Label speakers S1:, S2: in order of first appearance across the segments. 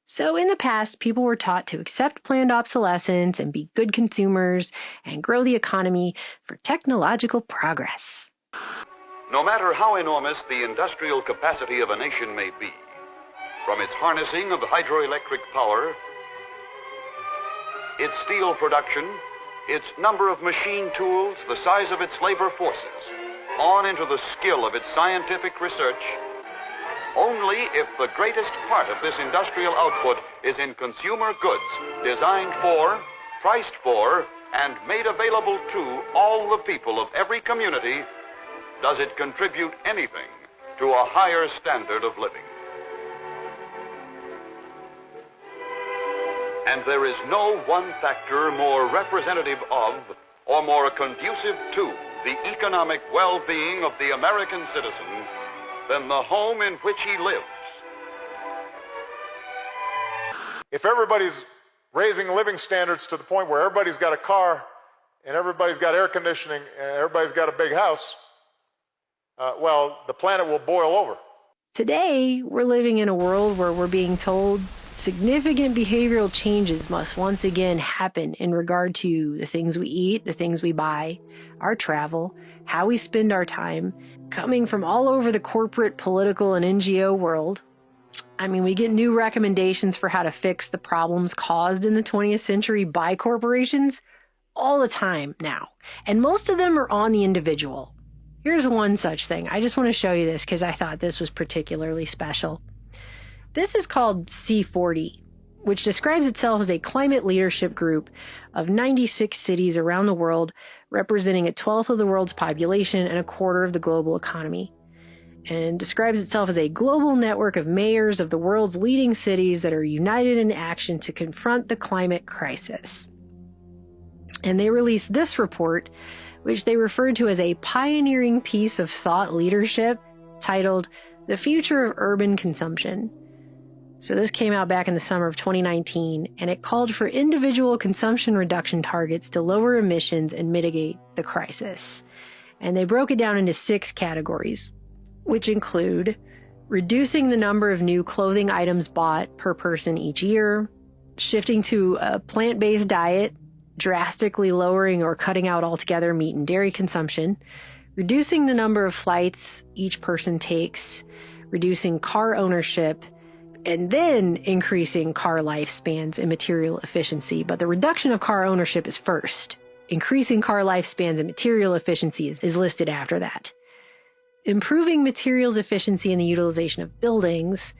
S1: So in the past, people were taught to accept planned obsolescence and be good consumers and grow the economy for technological progress.
S2: No matter how enormous the industrial capacity of a nation may be, from its harnessing of hydroelectric power, its steel production, its number of machine tools, the size of its labor forces, on into the skill of its scientific research, only if the greatest part of this industrial output is in consumer goods designed for, priced for, and made available to all the people of every community does it contribute anything to a higher standard of living. And there is no one factor more representative of or more conducive to the economic well-being of the American citizen than the home in which he lives.
S3: If everybody's raising living standards to the point where everybody's got a car and everybody's got air conditioning and everybody's got a big house, well, the planet will boil over.
S1: Today, we're living in a world where we're being told significant behavioral changes must once again happen in regard to the things we eat, the things we buy, our travel, how we spend our time, coming from all over the corporate, political, and NGO world. I mean, we get new recommendations for how to fix the problems caused in the 20th century by corporations all the time now, and most of them are on the individual. Here's one such thing. I just want to show you this because I thought this was particularly special. This is called C40, which describes itself as a climate leadership group of 96 cities around the world, representing 1/12 of the world's population and 1/4 of the global economy, and describes itself as a global network of mayors of the world's leading cities that are united in action to confront the climate crisis. And they released this report, which they referred to as a pioneering piece of thought leadership titled The Future of Urban Consumption. So this came out back in the summer of 2019, and it called for individual consumption reduction targets to lower emissions and mitigate the crisis. And they broke it down into 6 categories, which include reducing the number of new clothing items bought per person each year, shifting to a plant-based diet, drastically lowering or cutting out altogether meat and dairy consumption, reducing the number of flights each person takes, reducing car ownership, and then increasing car lifespans and material efficiency. But the reduction of car ownership is first. Increasing car lifespans and material efficiency is listed after that. Improving materials efficiency in the utilization of buildings,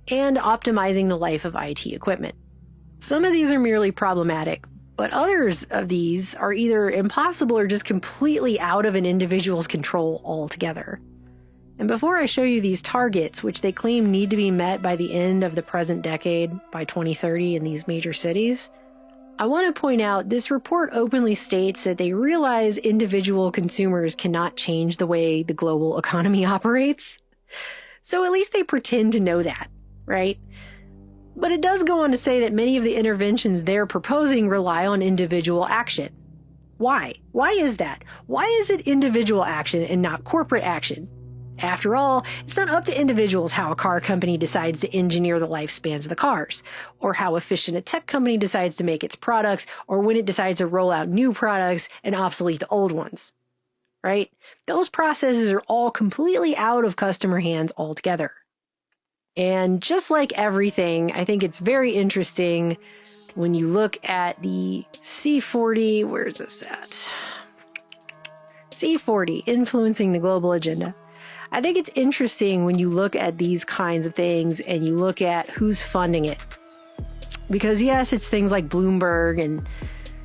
S1: and optimizing the life of IT equipment. Some of these are merely problematic, but others of these are either impossible or just completely out of an individual's control altogether. And before I show you these targets, which they claim need to be met by the end of the present decade, by 2030 in these major cities, I want to point out this report openly states that they realize individual consumers cannot change the way the global economy operates. So at least they pretend to know that, right? But it does go on to say that many of the interventions they're proposing rely on individual action. Why? Why is that? Why is it individual action and not corporate action? After all, it's not up to individuals how a car company decides to engineer the lifespans of the cars, or how efficient a tech company decides to make its products, or when it decides to roll out new products and obsolete the old ones, right? Those processes are all completely out of customer hands altogether. And just like everything, I think it's very interesting when you look at the C40, where's this at? C40, Influencing the Global Agenda. I think it's interesting when you look at these kinds of things and you look at who's funding it. Because yes, it's things like Bloomberg and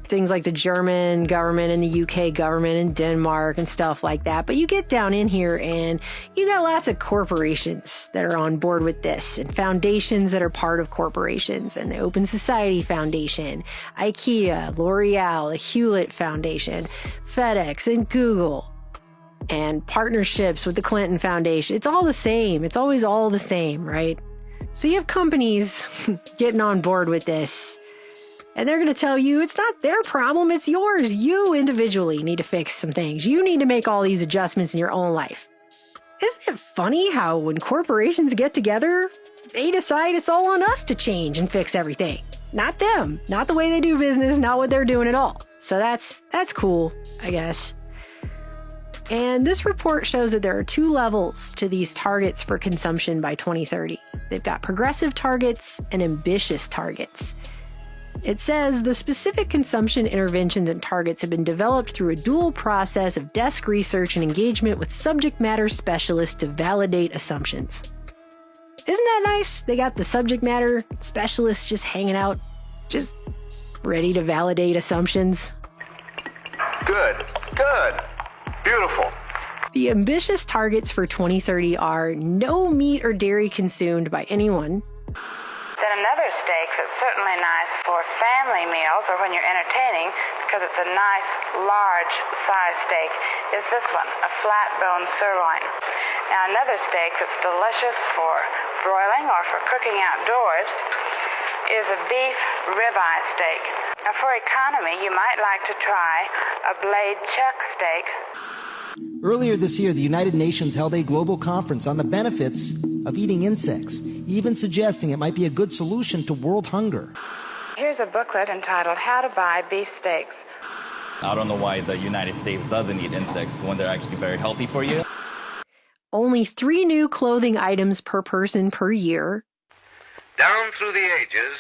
S1: things like the German government and the UK government and Denmark and stuff like that. But you get down in here and you got lots of corporations that are on board with this, and foundations that are part of corporations, and the Open Society Foundation, IKEA, L'Oreal, the Hewlett Foundation, FedEx, and Google. And partnerships with the Clinton Foundation. It's all the same. It's always all the same, right? So you have companies getting on board with this, and they're going to tell you it's not their problem, it's yours. You individually need to fix some things. You need to make all these adjustments in your own life. Isn't it funny how when corporations get together, they decide it's all on us to change and fix everything. Not them, not the way they do business, not what they're doing at all. So that's cool, I guess. And this report shows that there are 2 levels to these targets for consumption by 2030. They've got progressive targets and ambitious targets. It says the specific consumption interventions and targets have been developed through a dual process of desk research and engagement with subject matter specialists to validate assumptions. Isn't that nice? They got the subject matter specialists just hanging out, just ready to validate assumptions.
S4: Good. Beautiful.
S1: The ambitious targets for 2030 are no meat or dairy consumed by anyone.
S5: Then another steak that's certainly nice for family meals or when you're entertaining because it's a nice large size steak is this one, a flat bone sirloin. Now another steak that's delicious for broiling or for cooking outdoors is a beef ribeye steak. Now for economy, you might like to try a blade chuck steak.
S6: Earlier this year, the United Nations held a global conference on the benefits of eating insects, even suggesting it might be a good solution to world hunger.
S5: Here's a booklet entitled How to Buy Beef Steaks.
S7: I don't know why the United States doesn't eat insects when they're actually very healthy for you.
S1: Only 3 new clothing items per person per year.
S8: Down through the ages,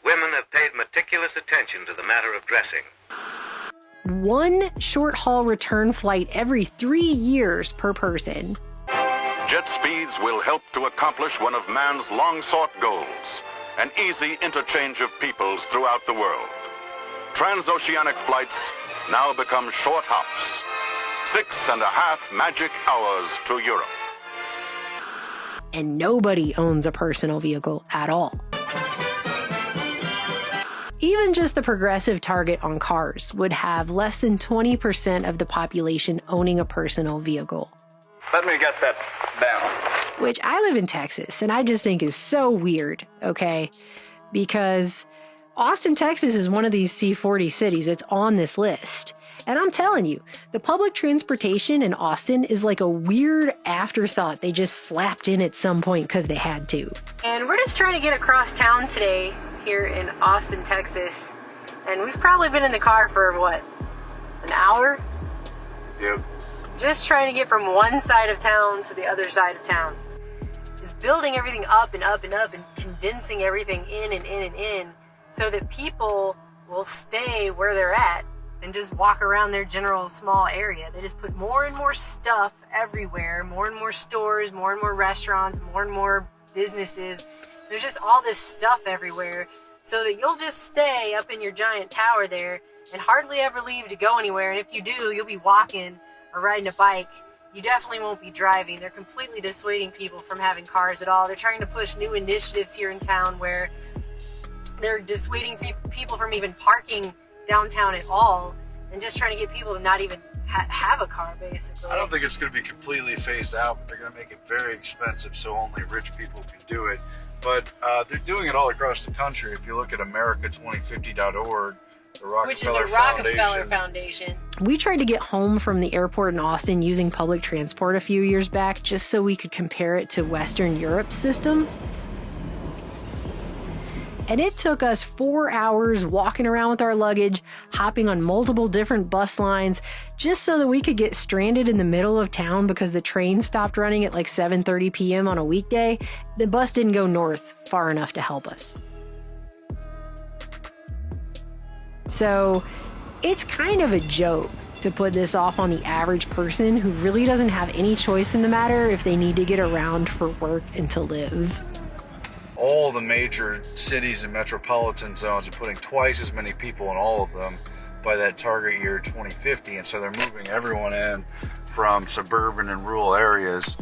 S8: women have paid meticulous attention to the matter of dressing.
S1: 1 short-haul return flight every 3 years per person.
S2: Jet speeds will help to accomplish one of man's long-sought goals, an easy interchange of peoples throughout the world. Transoceanic flights now become short hops, 6.5 magic hours to Europe.
S1: And nobody owns a personal vehicle at all. Even just the progressive target on cars would have less than 20% of the population owning a personal vehicle.
S4: Let me get that down.
S1: Which I live in Texas, and I just think is so weird, okay? Because Austin, Texas is one of these C40 cities that's on this list. And I'm telling you, the public transportation in Austin is like a weird afterthought they just slapped in at some point because they had to. And we're just trying to get across town today here in Austin, Texas. And we've probably been in the car for what, an hour?
S3: Yep.
S1: Just trying to get from one side of town to the other side of town. Just building everything up and up and up and condensing everything in and in and in so that people will stay where they're at and just walk around their general small area. They just put more and more stuff everywhere, more and more stores, more and more restaurants, more and more businesses. There's just all this stuff everywhere so that you'll just stay up in your giant tower there and hardly ever leave to go anywhere. And if you do, you'll be walking or riding a bike. You definitely won't be driving. They're completely dissuading people from having cars at all. They're trying to push new initiatives here in town where they're dissuading people from even parking downtown at all and just trying to get people to not even have a car, basically.
S9: I don't think it's going to be completely phased out, but they're going to make it very expensive so only rich people can do it. But they're doing it all across the country. If you look at America2050.org, the
S1: Rockefeller Foundation. We tried to get home from the airport in Austin using public transport a few years back just so we could compare it to Western Europe's system. And it took us 4 hours walking around with our luggage, hopping on multiple different bus lines, just so that we could get stranded in the middle of town because the train stopped running at like 7:30 p.m. on a weekday. The bus didn't go north far enough to help us. So it's kind of a joke to put this off on the average person who really doesn't have any choice in the matter if they need to get around for work and to live.
S9: All the major cities and metropolitan zones are putting twice as many people in all of them by that target year 2050, and so they're moving everyone in from suburban and rural areas.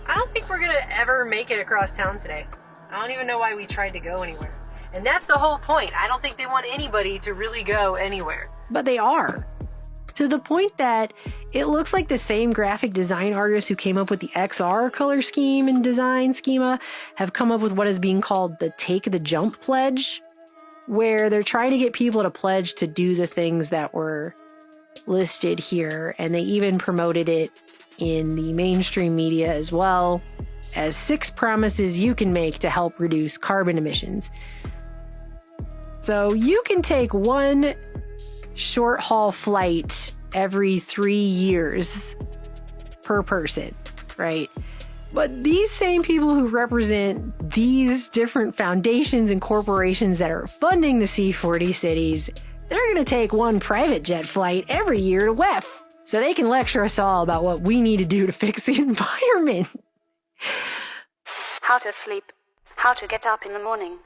S1: I don't think we're gonna ever make it across town today. I don't even know why we tried to go anywhere. And that's the whole point. I don't think they want anybody to really go anywhere. But they are. To the point that it looks like the same graphic design artists who came up with the XR color scheme and design schema have come up with what is being called the Take the Jump Pledge, where they're trying to get people to pledge to do the things that were listed here. And they even promoted it in the mainstream media as well. as 6 promises you can make to help reduce carbon emissions. So you can take 1 short haul flight every 3 years per person, right? But these same people who represent these different foundations and corporations that are funding the C40 cities, they're going to take 1 private jet flight every year to WEF so they can lecture us all about what we need to do to fix the environment.
S10: How to sleep, how to get up in the morning,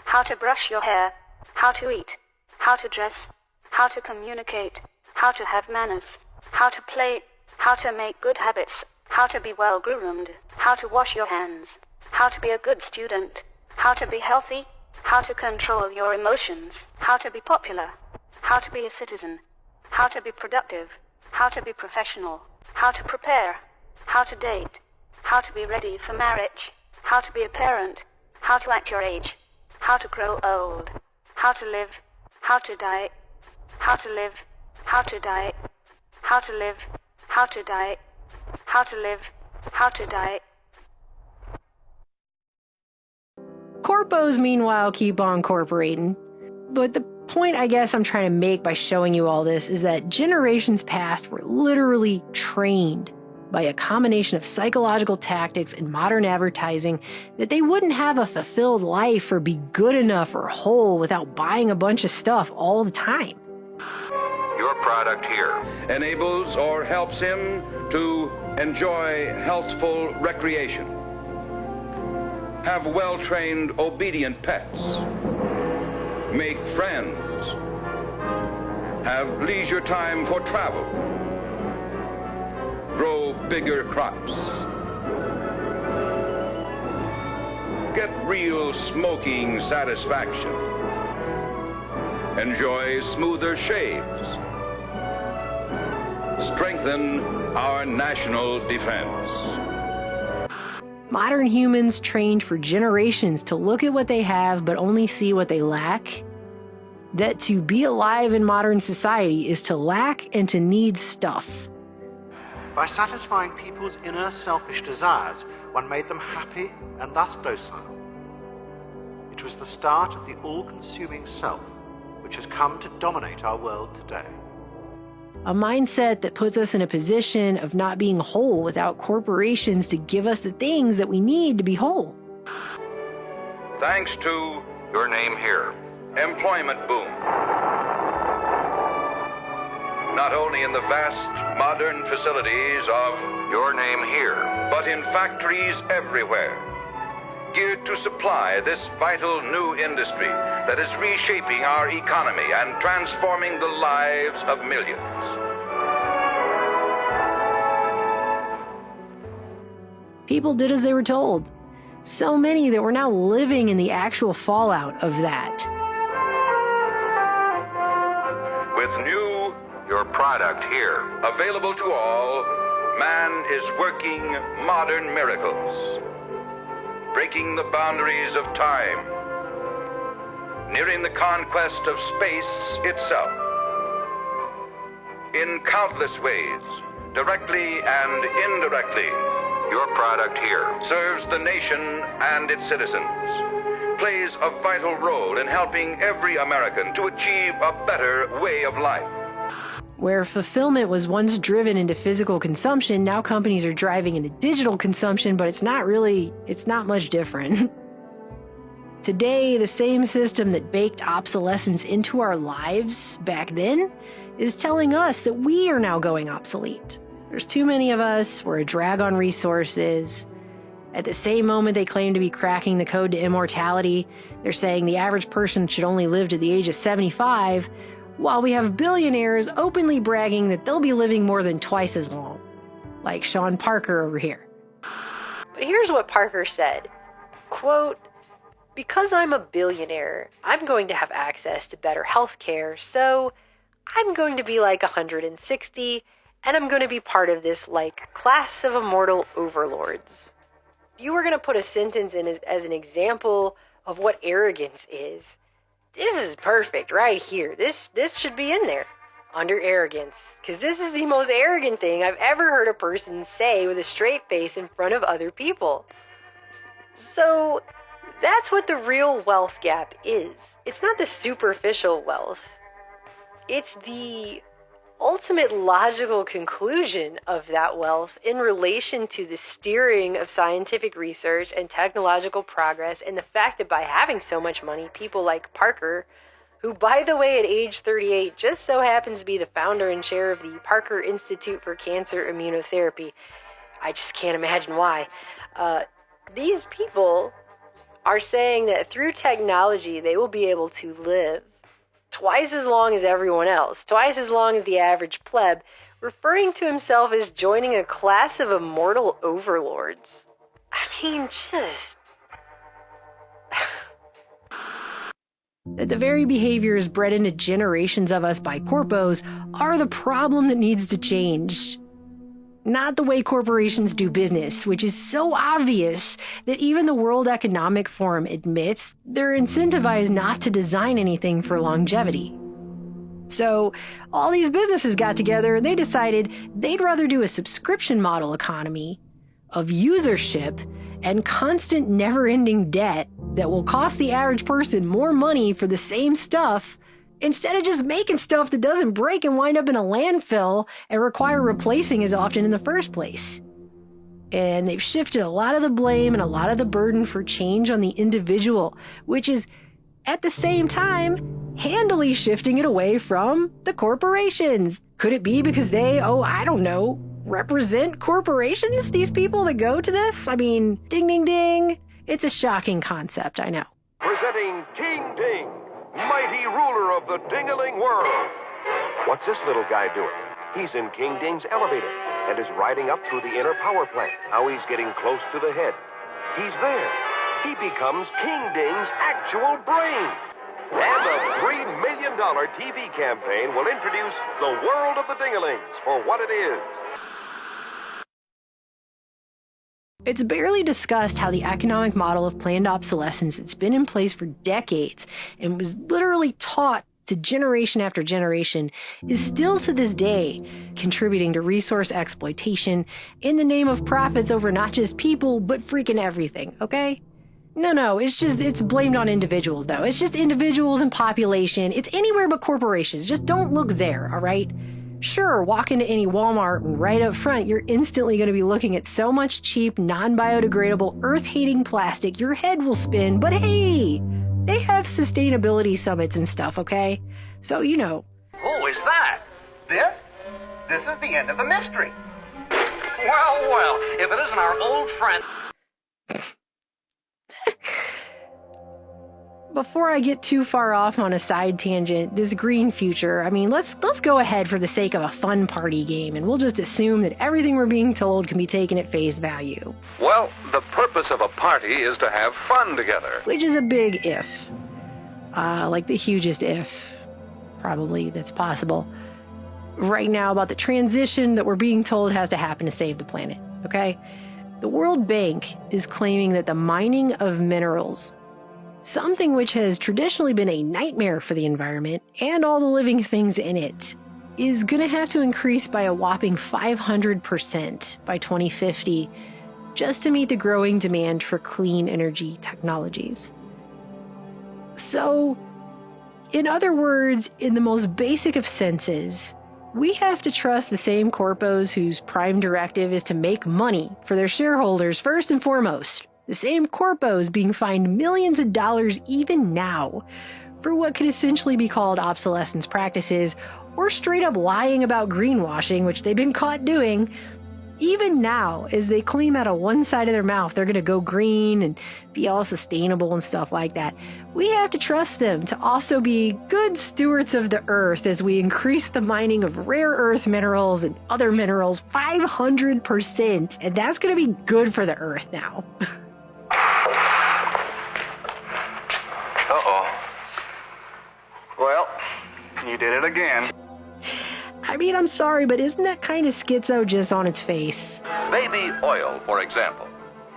S10: how to brush your hair, how to eat, how to dress, how to communicate, how to have manners, how to play, how to make good habits, how to be well groomed, how to wash your hands, how to be a good student, how to be healthy, how to control your emotions, how to be popular, how to be a citizen, how to be productive, how to be professional, how to prepare, how to date, how to be ready for marriage, how to be a parent, how to act your age, how to grow old, how to live, how to die, how to live, how to die, how to live, how to die, how to live, how to die.
S1: Corpos, meanwhile, keep on corporating. But the point I guess I'm trying to make by showing you all this is that generations past were literally trained by a combination of psychological tactics and modern advertising that they wouldn't have a fulfilled life or be good enough or whole without buying a bunch of stuff all the time.
S2: Your product here
S11: enables or helps him to enjoy healthful recreation, have well-trained, obedient pets, make friends, have leisure time for travel, grow bigger crops, get real smoking satisfaction, enjoy smoother shaves, strengthen our national defense.
S1: Modern humans trained for generations to look at what they have but only see what they lack. That to be alive in modern society is to lack and to need stuff.
S12: By satisfying people's inner selfish desires, one made them happy and thus docile. It was the start of the all-consuming self, which has come to dominate our world today.
S1: A mindset that puts us in a position of not being whole without corporations to give us the things that we need to be whole.
S11: Thanks to
S2: your name here.
S11: employment boom. Not only in the vast modern facilities of
S2: Your name here.
S11: but in factories everywhere, geared to supply this vital new industry that is reshaping our economy and transforming the lives of millions.
S1: People did as they were told. So many that we're now living in the actual fallout of that.
S11: With new,
S2: Your product here.
S11: available to all, man is working modern miracles, breaking the boundaries of time, nearing the conquest of space itself. In countless ways, directly and indirectly,
S2: Your product here.
S11: serves the nation and its citizens, plays a vital role in helping every American to achieve a better way of life.
S1: Where fulfillment was once driven into physical consumption, now companies are driving into digital consumption, but it's not much different. Today, the same system that baked obsolescence into our lives back then is telling us that we are now going obsolete. There's too many of us, we're a drag on resources. At the same moment they claim to be cracking the code to immortality, they're saying the average person should only live to the age of 75, while we have billionaires openly bragging that they'll be living more than twice as long. Like Sean Parker over here. But here's what Parker said, quote, "Because I'm a billionaire, I'm going to have access to better health care, so I'm going to be like 160, and I'm going to be part of this, like, class of immortal overlords." If you were going to put a sentence in as an example of what arrogance is, this is perfect right here. This should be in there, under arrogance, because this is the most arrogant thing I've ever heard a person say with a straight face in front of other people. So that's what the real wealth gap is. It's not the superficial wealth. It's the ultimate logical conclusion of that wealth in relation to the steering of scientific research and technological progress, and the fact that by having so much money, people like Parker, who, by the way, at age 38, just so happens to be the founder and chair of the Parker Institute for Cancer Immunotherapy. I just can't imagine why. These people are saying that through technology, they will be able to live twice as long as everyone else, twice as long as the average pleb, referring to himself as joining a class of immortal overlords. I mean, just... that the very behaviors bred into generations of us by corpos are the problem that needs to change. Not the way corporations do business, which is so obvious that even the World Economic Forum admits they're incentivized not to design anything for longevity. So all these businesses got together and they decided they'd rather do a subscription model economy of usership and constant never-ending debt that will cost the average person more money for the same stuff, instead of just making stuff that doesn't break and wind up in a landfill and require replacing as often in the first place. And they've shifted a lot of the blame and a lot of the burden for change on the individual, which is, at the same time, handily shifting it away from the corporations. Could it be because they, I don't know, represent corporations, these people that go to this? I mean, ding, ding, ding. It's a shocking concept, I know.
S13: Presenting King Ding, mighty ruler of the ding-a-ling world. What's this little guy doing? He's in King Ding's elevator and is riding up through the inner power plant. Now he's getting close to the head. He's there. He becomes King Ding's actual brain. And the $3 million TV campaign will introduce the world of the ding-a-lings for what it is.
S1: It's barely discussed how the economic model of planned obsolescence that's been in place for decades and was literally taught to generation after generation is still to this day contributing to resource exploitation in the name of profits over not just people, but freaking everything, okay? No, it's blamed on individuals, though. It's just individuals and population. It's anywhere but corporations. Just don't look there, all right? Sure, walk into any Walmart and right up front, you're instantly going to be looking at so much cheap, non-biodegradable, earth-hating plastic, your head will spin. But hey, they have sustainability summits and stuff, okay? So, you know.
S14: Who is that? This is the end of the mystery. Well, if it isn't our old friend...
S1: Before I get too far off on a side tangent, this green future, I mean, let's go ahead for the sake of a fun party game, and we'll just assume that everything we're being told can be taken at face value.
S11: Well, the purpose of a party is to have fun together.
S1: Which is a big if. Like the hugest if, probably, that's possible. Right now, about the transition that we're being told has to happen to save the planet, okay? The World Bank is claiming that the mining of minerals, something which has traditionally been a nightmare for the environment and all the living things in it, is going to have to increase by a whopping 500% by 2050 just to meet the growing demand for clean energy technologies. So, in other words, in the most basic of senses, we have to trust the same corpos whose prime directive is to make money for their shareholders first and foremost. The same corpos being fined millions of dollars even now for what could essentially be called obsolescence practices, or straight up lying about greenwashing, which they've been caught doing. Even now, as they claim out of one side of their mouth they're going to go green and be all sustainable and stuff like that, we have to trust them to also be good stewards of the earth as we increase the mining of rare earth minerals and other minerals 500%, and that's going to be good for the earth now.
S4: Well, you did it again.
S1: I mean, I'm sorry, but isn't that kind of schizo just on its face?
S11: Baby oil, for example.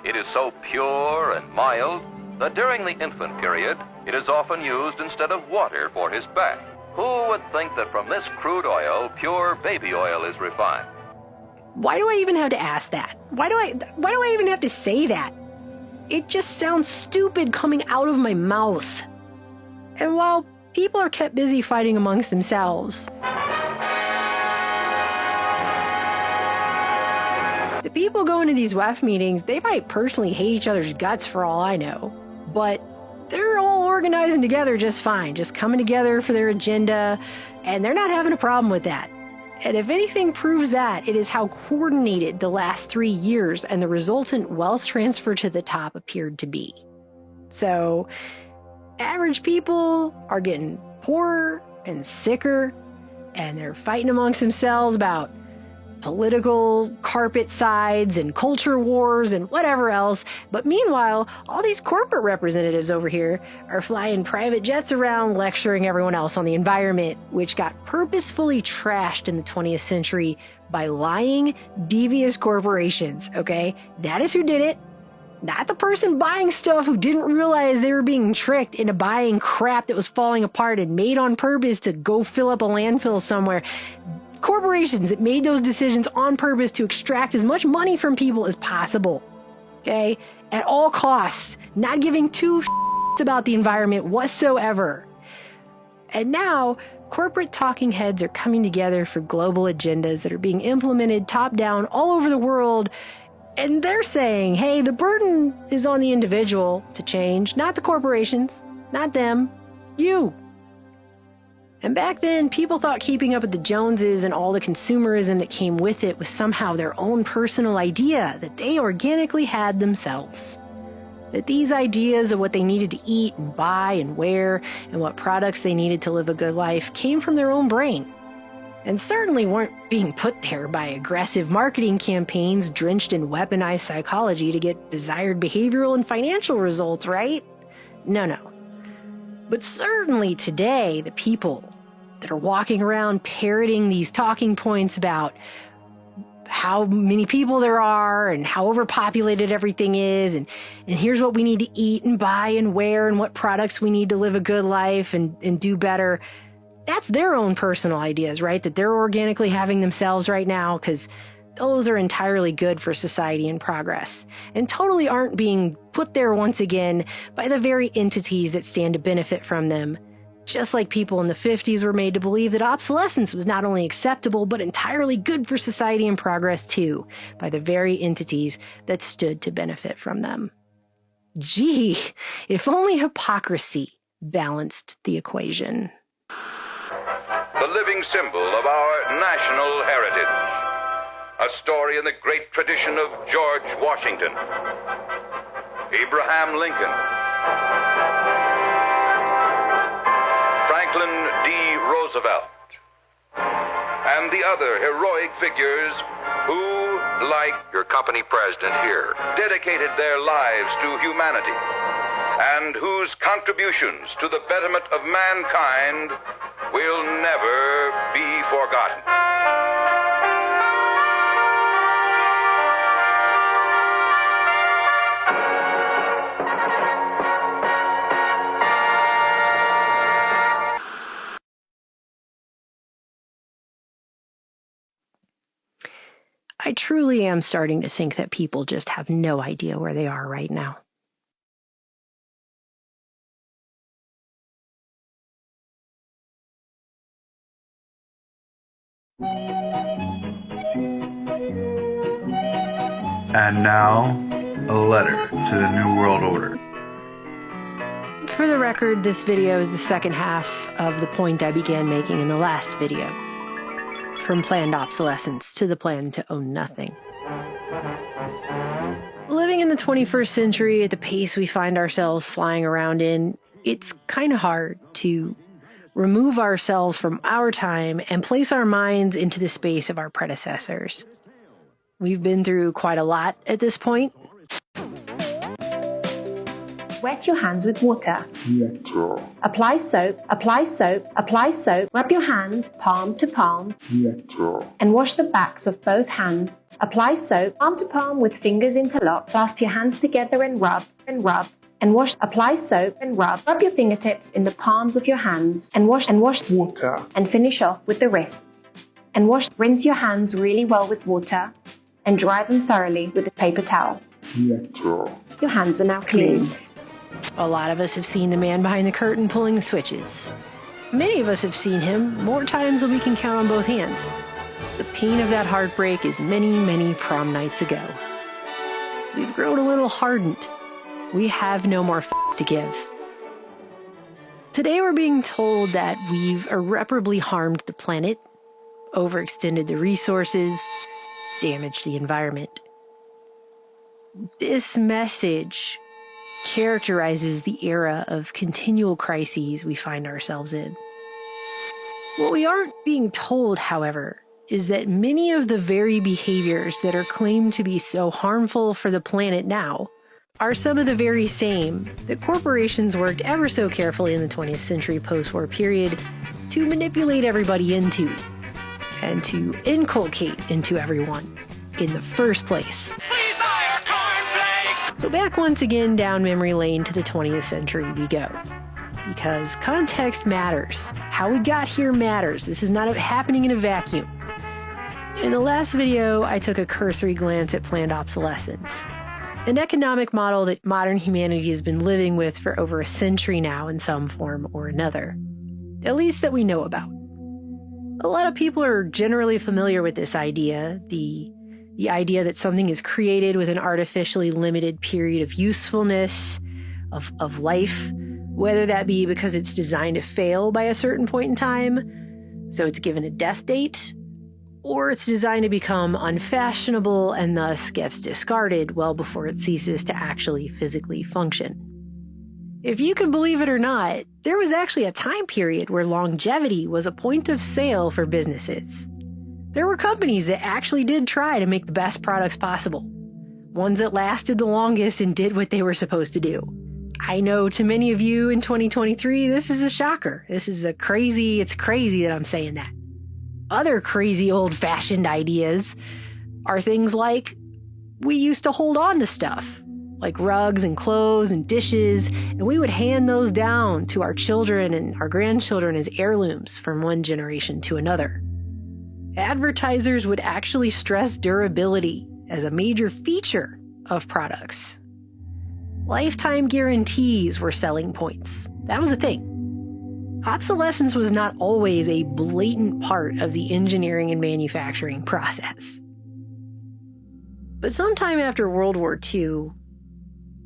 S11: It is so pure and mild that during the infant period, it is often used instead of water for his bath. Who would think that from this crude oil, pure baby oil is refined?
S1: Why do I even have to ask that? Why do I even have to say that? It just sounds stupid coming out of my mouth. And while people are kept busy fighting amongst themselves, the people going to these WEF meetings, they might personally hate each other's guts for all I know, but they're all organizing together just fine, just coming together for their agenda, and they're not having a problem with that. And if anything proves that, it is how coordinated the last 3 years and the resultant wealth transfer to the top appeared to be. So, average people are getting poorer and sicker, and they're fighting amongst themselves about political carpet sides and culture wars and whatever else. But meanwhile, all these corporate representatives over here are flying private jets around lecturing everyone else on the environment, which got purposefully trashed in the 20th century by lying, devious corporations, okay? That is who did it. Not the person buying stuff who didn't realize they were being tricked into buying crap that was falling apart and made on purpose to go fill up a landfill somewhere. Corporations that made those decisions on purpose to extract as much money from people as possible, okay? At all costs, not giving two shits about the environment whatsoever. And now, corporate talking heads are coming together for global agendas that are being implemented top-down all over the world, and they're saying, hey, the burden is on the individual to change, not the corporations, not them, you. And back then, people thought keeping up with the Joneses and all the consumerism that came with it was somehow their own personal idea that they organically had themselves. That these ideas of what they needed to eat and buy and wear and what products they needed to live a good life came from their own brain. And certainly weren't being put there by aggressive marketing campaigns drenched in weaponized psychology to get desired behavioral and financial results, right? No. But certainly today, the people that are walking around parroting these talking points about how many people there are and how overpopulated everything is, and here's what we need to eat and buy and wear and what products we need to live a good life and do better, that's their own personal ideas, right? That they're organically having themselves right now, because those are entirely good for society and progress, and totally aren't being put there once again by the very entities that stand to benefit from them. Just like people in the 50s were made to believe that obsolescence was not only acceptable, but entirely good for society and progress too, by the very entities that stood to benefit from them. Gee, if only hypocrisy balanced the equation.
S11: The living symbol of our national heritage. A story in the great tradition of George Washington, Abraham Lincoln, Franklin D. Roosevelt, and the other heroic figures who, like your company president here, dedicated their lives to humanity, and whose contributions to the betterment of mankind will never be forgotten.
S1: I truly am starting to think that people just have no idea where they are right now.
S9: And now, a letter to the New World Order.
S1: For the record, this video is the second half of the point I began making in the last video. From planned obsolescence to the plan to own nothing. Living in the 21st century at the pace we find ourselves flying around in, it's kind of hard to remove ourselves from our time and place our minds into the space of our predecessors. We've been through quite a lot at this point.
S15: Wet your hands with water. Apply soap, apply soap, apply soap. Rub your hands palm to palm. And wash the backs of both hands. Apply soap, palm to palm with fingers interlocked. Clasp your hands together and rub, and rub. And wash, apply soap and rub. Rub your fingertips in the palms of your hands. And wash water. And finish off with the wrists. And rinse your hands really well with water. And dry them thoroughly with a paper towel. Your hands are now clean.
S1: A lot of us have seen the man behind the curtain pulling the switches. Many of us have seen him more times than we can count on both hands. The pain of that heartbreak is many, many prom nights ago. We've grown a little hardened. We have no more to give. Today we're being told that we've irreparably harmed the planet, overextended the resources, damaged the environment. This message characterizes the era of continual crises we find ourselves in. What we aren't being told, however, is that many of the very behaviors that are claimed to be so harmful for the planet now are some of the very same that corporations worked ever so carefully in the 20th century post-war period to manipulate everybody into and to inculcate into everyone in the first place. So back once again down memory lane to the 20th century we go. Because context matters. How we got here matters. This is not happening in a vacuum. In the last video, I took a cursory glance at planned obsolescence, an economic model that modern humanity has been living with for over a century now in some form or another. At least that we know about. A lot of people are generally familiar with this idea, the idea that something is created with an artificially limited period of usefulness, of life, whether that be because it's designed to fail by a certain point in time, so it's given a death date, or it's designed to become unfashionable and thus gets discarded well before it ceases to actually physically function. If you can believe it or not, there was actually a time period where longevity was a point of sale for businesses. There were companies that actually did try to make the best products possible. Ones that lasted the longest and did what they were supposed to do. I know to many of you in 2023, this is a shocker. This is it's crazy that I'm saying that. Other crazy old-fashioned ideas are things like we used to hold on to stuff, like rugs and clothes and dishes, and we would hand those down to our children and our grandchildren as heirlooms from one generation to another. Advertisers would actually stress durability as a major feature of products. Lifetime guarantees were selling points. That was a thing. Obsolescence was not always a blatant part of the engineering and manufacturing process. But sometime after World War II,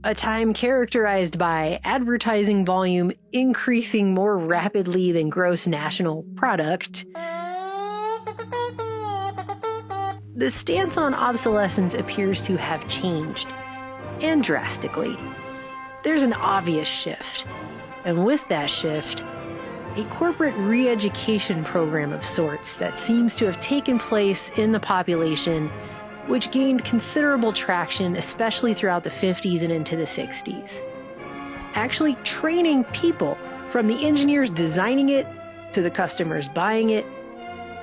S1: a time characterized by advertising volume increasing more rapidly than gross national product, the stance on obsolescence appears to have changed, and drastically. There's an obvious shift, and with that shift, a corporate re-education program of sorts that seems to have taken place in the population, which gained considerable traction, especially throughout the 50s and into the 60s. Actually training people, from the engineers designing it to the customers buying it,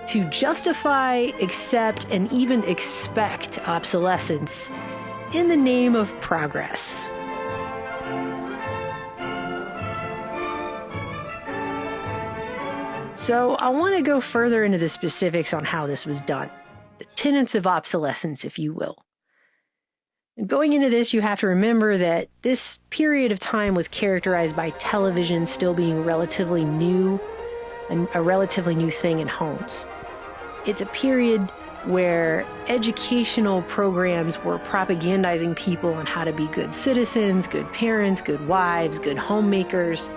S1: to justify, accept, and even expect obsolescence in the name of progress. So I want to go further into the specifics on how this was done. The tenets of obsolescence, if you will. And going into this, you have to remember that this period of time was characterized by television still being relatively new, and a relatively new thing in homes. It's a period where educational programs were propagandizing people on how to be good citizens, good parents, good wives, good homemakers.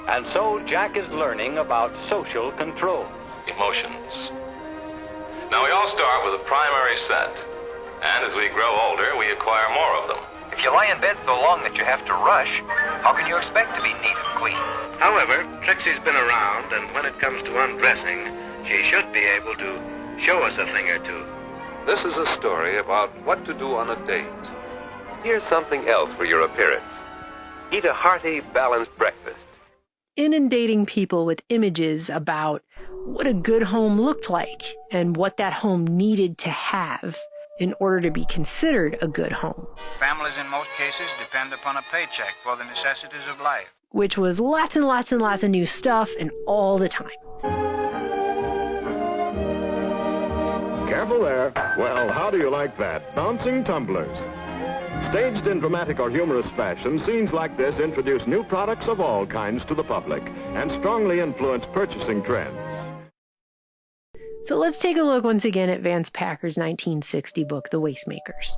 S8: And so Jack is learning about social control.
S16: Emotions. Now we all start with a primary set, and as we grow older, we acquire more of them.
S14: If you lie in bed so long that you have to rush, how can you expect to be neat and clean?
S8: However, Trixie's been around, and when it comes to undressing, she should be able to show us a thing or two.
S16: This is a story about what to do on a date. Here's something else for your appearance. Eat a hearty, balanced breakfast.
S1: Inundating people with images about what a good home looked like and what that home needed to have in order to be considered a good home.
S17: Families in most cases depend upon a paycheck for the necessities of life.
S1: Which was lots and lots and lots of new stuff and all the time.
S18: Careful there. Well, how do you like that? Bouncing tumblers. Staged in dramatic or humorous fashion, scenes like this introduce new products of all kinds to the public and strongly influence purchasing trends.
S1: So let's take a look once again at Vance Packer's 1960 book, The Wastemakers.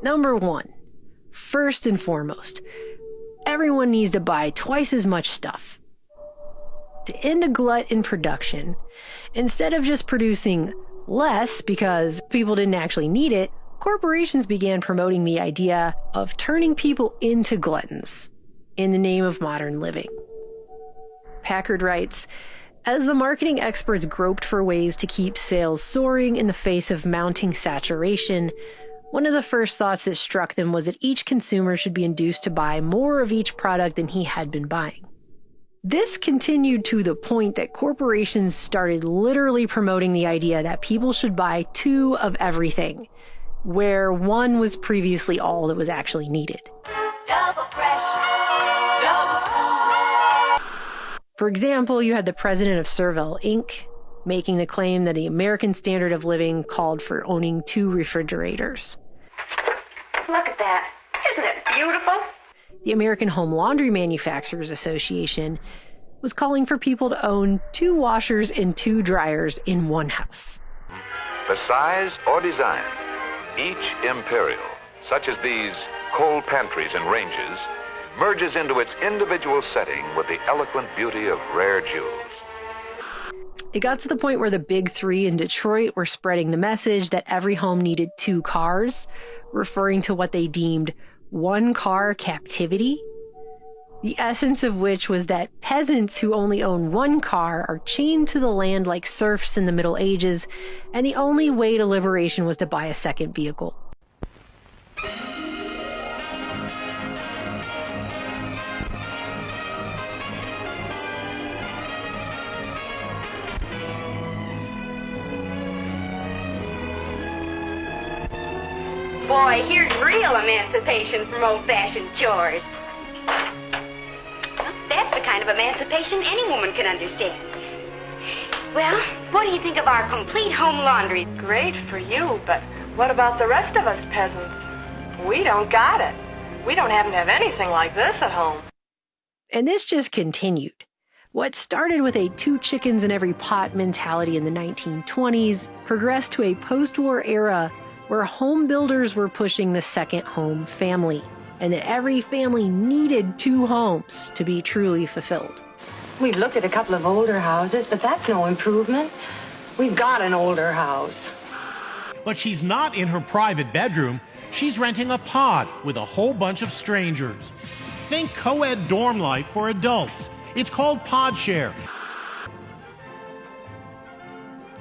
S1: Number 1. First and foremost, everyone needs to buy twice as much stuff. To end a glut in production, instead of just producing less because people didn't actually need it, corporations began promoting the idea of turning people into gluttons in the name of modern living. Packard writes, as the marketing experts groped for ways to keep sales soaring in the face of mounting saturation, one of the first thoughts that struck them was that each consumer should be induced to buy more of each product than he had been buying. This continued to the point that corporations started literally promoting the idea that people should buy 2 of everything, where 1 was previously all that was actually needed.
S19: Double fresh, double smooth.
S1: For example, you had the president of Servell Inc. making the claim that the American standard of living called for owning 2 refrigerators.
S19: Look at that. Isn't it beautiful?
S1: The American Home Laundry Manufacturers Association was calling for people to own 2 washers and 2 dryers in one house.
S11: The size or design, each imperial, such as these coal pantries and ranges, merges into its individual setting with the eloquent beauty of rare jewels.
S1: It got to the point where the big 3 in Detroit were spreading the message that every home needed 2 cars, referring to what they deemed one-car captivity, the essence of which was that peasants who only own 1 car are chained to the land like serfs in the Middle Ages, and the only way to liberation was to buy a second vehicle.
S20: Boy, here's real emancipation from old-fashioned chores. Well, that's the kind of emancipation any woman can understand. Well, what do you think of our complete home laundry?
S21: Great for you, but what about the rest of us peasants? We don't got it. We don't happen to have anything like this at home.
S1: And this just continued. What started with a 2 chickens in every pot mentality in the 1920s progressed to a post-war era where home builders were pushing the second home family, and that every family needed 2 homes to be truly fulfilled.
S22: We've looked at a couple of older houses, but that's no improvement. We've got an older house.
S23: But she's not in her private bedroom. She's renting a pod with a whole bunch of strangers. Think co-ed dorm life for adults. It's called pod share.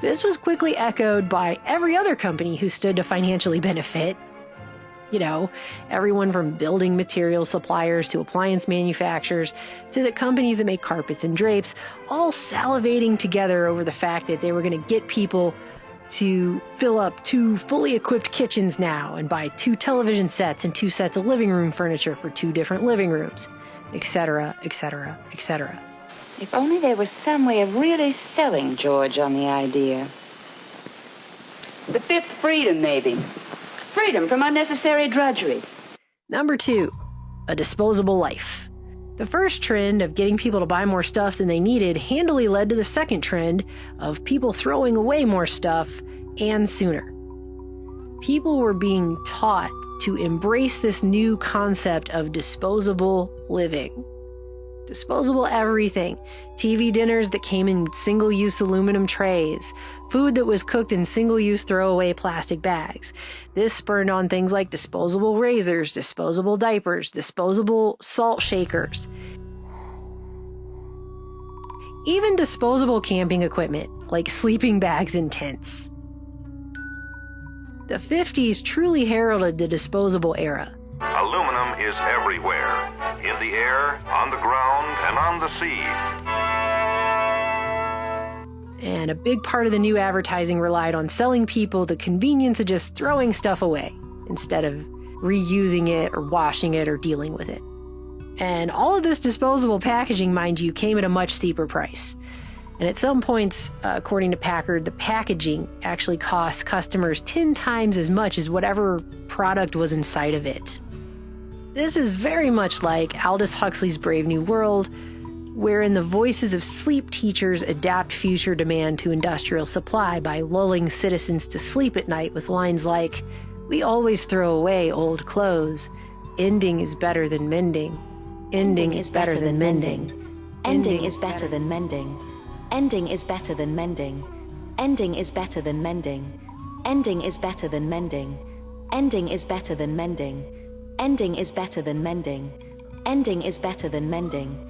S1: This was quickly echoed by every other company who stood to financially benefit. You know, everyone from building material suppliers to appliance manufacturers to the companies that make carpets and drapes, all salivating together over the fact that they were going to get people to fill up 2 fully equipped kitchens now and buy 2 television sets and 2 sets of living room furniture for 2 different living rooms, etc., etc., etc.
S24: If only there was some way of really selling George on the idea. The 5th freedom, maybe. Freedom from unnecessary drudgery.
S1: Number 2, a disposable life. The first trend of getting people to buy more stuff than they needed handily led to the second trend of people throwing away more stuff and sooner. People were being taught to embrace this new concept of disposable living. Disposable everything. TV dinners that came in single-use aluminum trays. Food that was cooked in single-use throwaway plastic bags. This spurned on things like disposable razors, disposable diapers, disposable salt shakers. Even disposable camping equipment, like sleeping bags and tents. The 50s truly heralded the disposable era.
S11: Aluminum is everywhere. In the air, on the ground, and on the sea.
S1: And a big part of the new advertising relied on selling people the convenience of just throwing stuff away instead of reusing it or washing it or dealing with it. And all of this disposable packaging, mind you, came at a much steeper price. And at some points, according to Packard, the packaging actually cost customers 10 times as much as whatever product was inside of it. This is very much like Aldous Huxley's Brave New World, wherein the voices of sleep teachers adapt future demand to industrial supply by lulling citizens to sleep at night with lines like, "We always throw away old clothes. Ending is better than mending. Ending is better than mending.
S3: Ending is better than mending. Ending is better than mending. Ending is better than mending. Ending is better than mending. Ending is better than mending. Ending is better than mending. Ending is better than mending.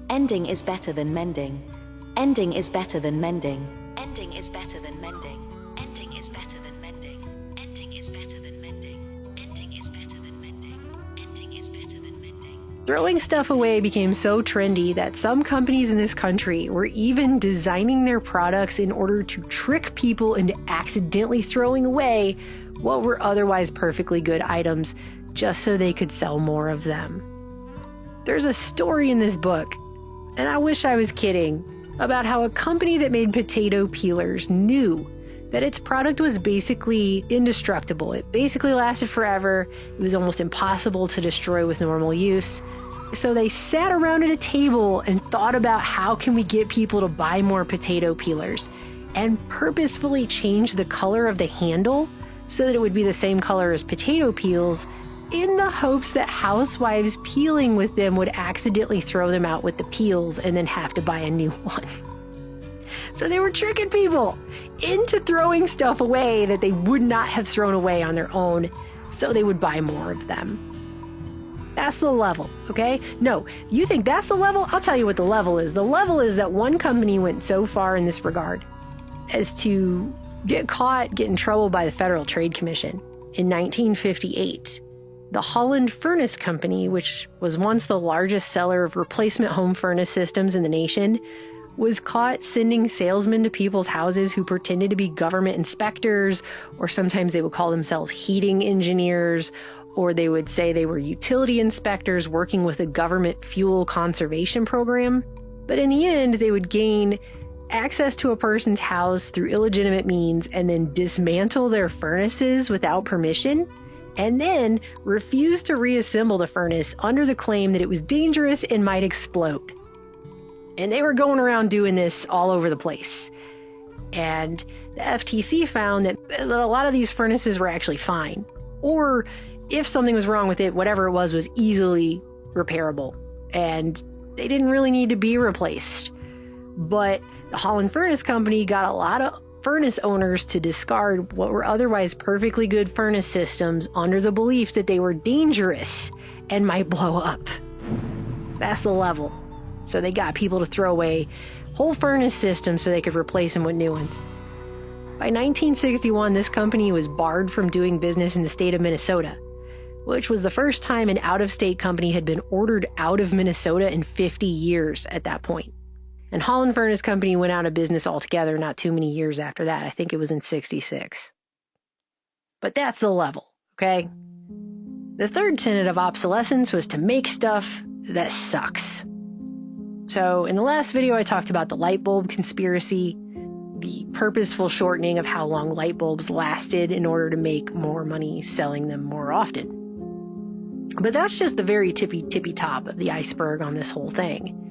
S3: Ending is better than mending. Ending is better than mending. Ending is better than mending. Ending is better than mending. Ending is better than mending. Ending is better than mending. Ending is better than mending.
S1: Throwing stuff away became so trendy that some companies in this country were even designing their products in order to trick people into accidentally throwing away what were otherwise perfectly good items just so they could sell more of them. There's a story in this book, and I wish I was kidding, about how a company that made potato peelers knew that its product was basically indestructible. It basically lasted forever. It was almost impossible to destroy with normal use. So they sat around at a table and thought about how can we get people to buy more potato peelers, and purposefully changed the color of the handle so that it would be the same color as potato peels, in the hopes that housewives peeling with them would accidentally throw them out with the peels and then have to buy a new one. So they were tricking people into throwing stuff away that they would not have thrown away on their own, so they would buy more of them. That's the level, okay? No, you think that's the level? I'll tell you what the level is. The level is that one company went so far in this regard as to get in trouble by the Federal Trade Commission in 1958. The Holland Furnace Company, which was once the largest seller of replacement home furnace systems in the nation, was caught sending salesmen to people's houses who pretended to be government inspectors, or sometimes they would call themselves heating engineers, or they would say they were utility inspectors working with a government fuel conservation program. But in the end, they would gain access to a person's house through illegitimate means and then dismantle their furnaces without permission, and then refuse to reassemble the furnace under the claim that it was dangerous and might explode. And they were going around doing this all over the place. And the FTC found that a lot of these furnaces were actually fine. Or if something was wrong with it, whatever it was easily repairable. And they didn't really need to be replaced. But the Holland Furnace Company got a lot of furnace owners to discard what were otherwise perfectly good furnace systems under the belief that they were dangerous and might blow up. That's the level. So they got people to throw away whole furnace systems so they could replace them with new ones. By 1961, this company was barred from doing business in the state of Minnesota, which was the first time an out-of-state company had been ordered out of Minnesota in 50 years at that point. And Holland Furnace Company went out of business altogether not too many years after that. I think it was in 66. But that's the level, okay? The third tenet of obsolescence was to make stuff that sucks. So in the last video, I talked about the light bulb conspiracy, the purposeful shortening of how long light bulbs lasted in order to make more money selling them more often. But that's just the very tippy top of the iceberg on this whole thing.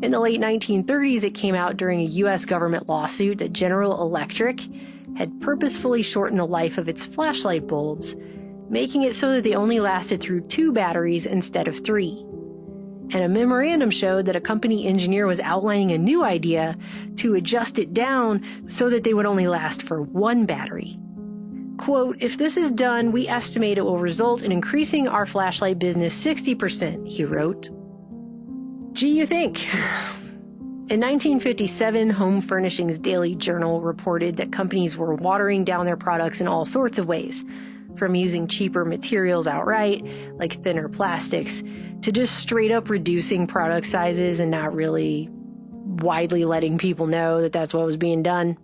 S1: In the late 1930s, it came out during a U.S. government lawsuit that General Electric had purposefully shortened the life of its flashlight bulbs, making it so that they only lasted through 2 batteries instead of 3. And a memorandum showed that a company engineer was outlining a new idea to adjust it down so that they would only last for 1 battery. Quote, "If this is done, we estimate it will result in increasing our flashlight business 60%, he wrote. Gee, you think? In 1957, Home Furnishings Daily Journal reported that companies were watering down their products in all sorts of ways, from using cheaper materials outright, like thinner plastics, to just straight up reducing product sizes and not really widely letting people know that that's what was being done.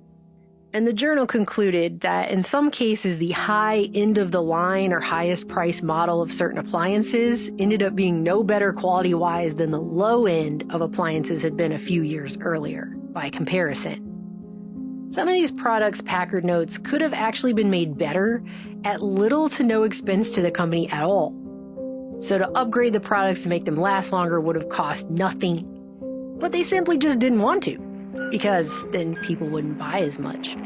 S1: And the journal concluded that in some cases, the high end of the line or highest price model of certain appliances ended up being no better quality-wise than the low end of appliances had been a few years earlier. by comparison. Some of these products, Packard notes, could have actually been made better at little to no expense to the company at all. So to upgrade the products to make them last longer would have cost nothing. But they simply just didn't want to, because then people wouldn't buy as much.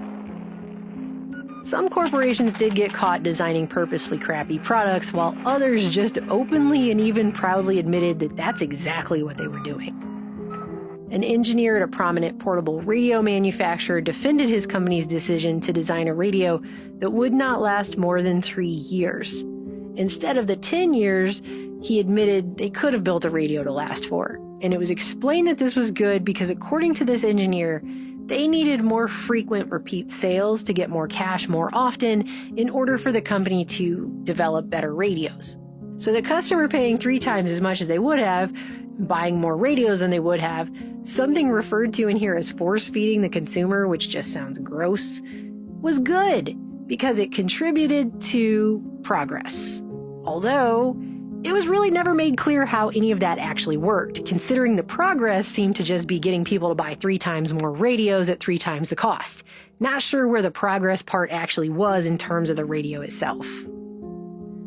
S1: Some corporations did get caught designing purposefully crappy products, while others just openly and even proudly admitted that that's exactly what they were doing. An engineer at a prominent portable radio manufacturer defended his company's decision to design a radio that would not last more than 3 years. Instead of the 10 years, he admitted they could have built a radio to last for. And it was explained that this was good because, according to this engineer, they needed more frequent repeat sales to get more cash more often in order for the company to develop better radios. So the customer paying 3 times as much as they would have, buying more radios than they would have, something referred to in here as force-feeding the consumer, which just sounds gross, was good because it contributed to progress. Although, it was really never made clear how any of that actually worked, considering the progress seemed to just be getting people to buy 3 times more radios at 3 times the cost. Not sure where the progress part actually was in terms of the radio itself.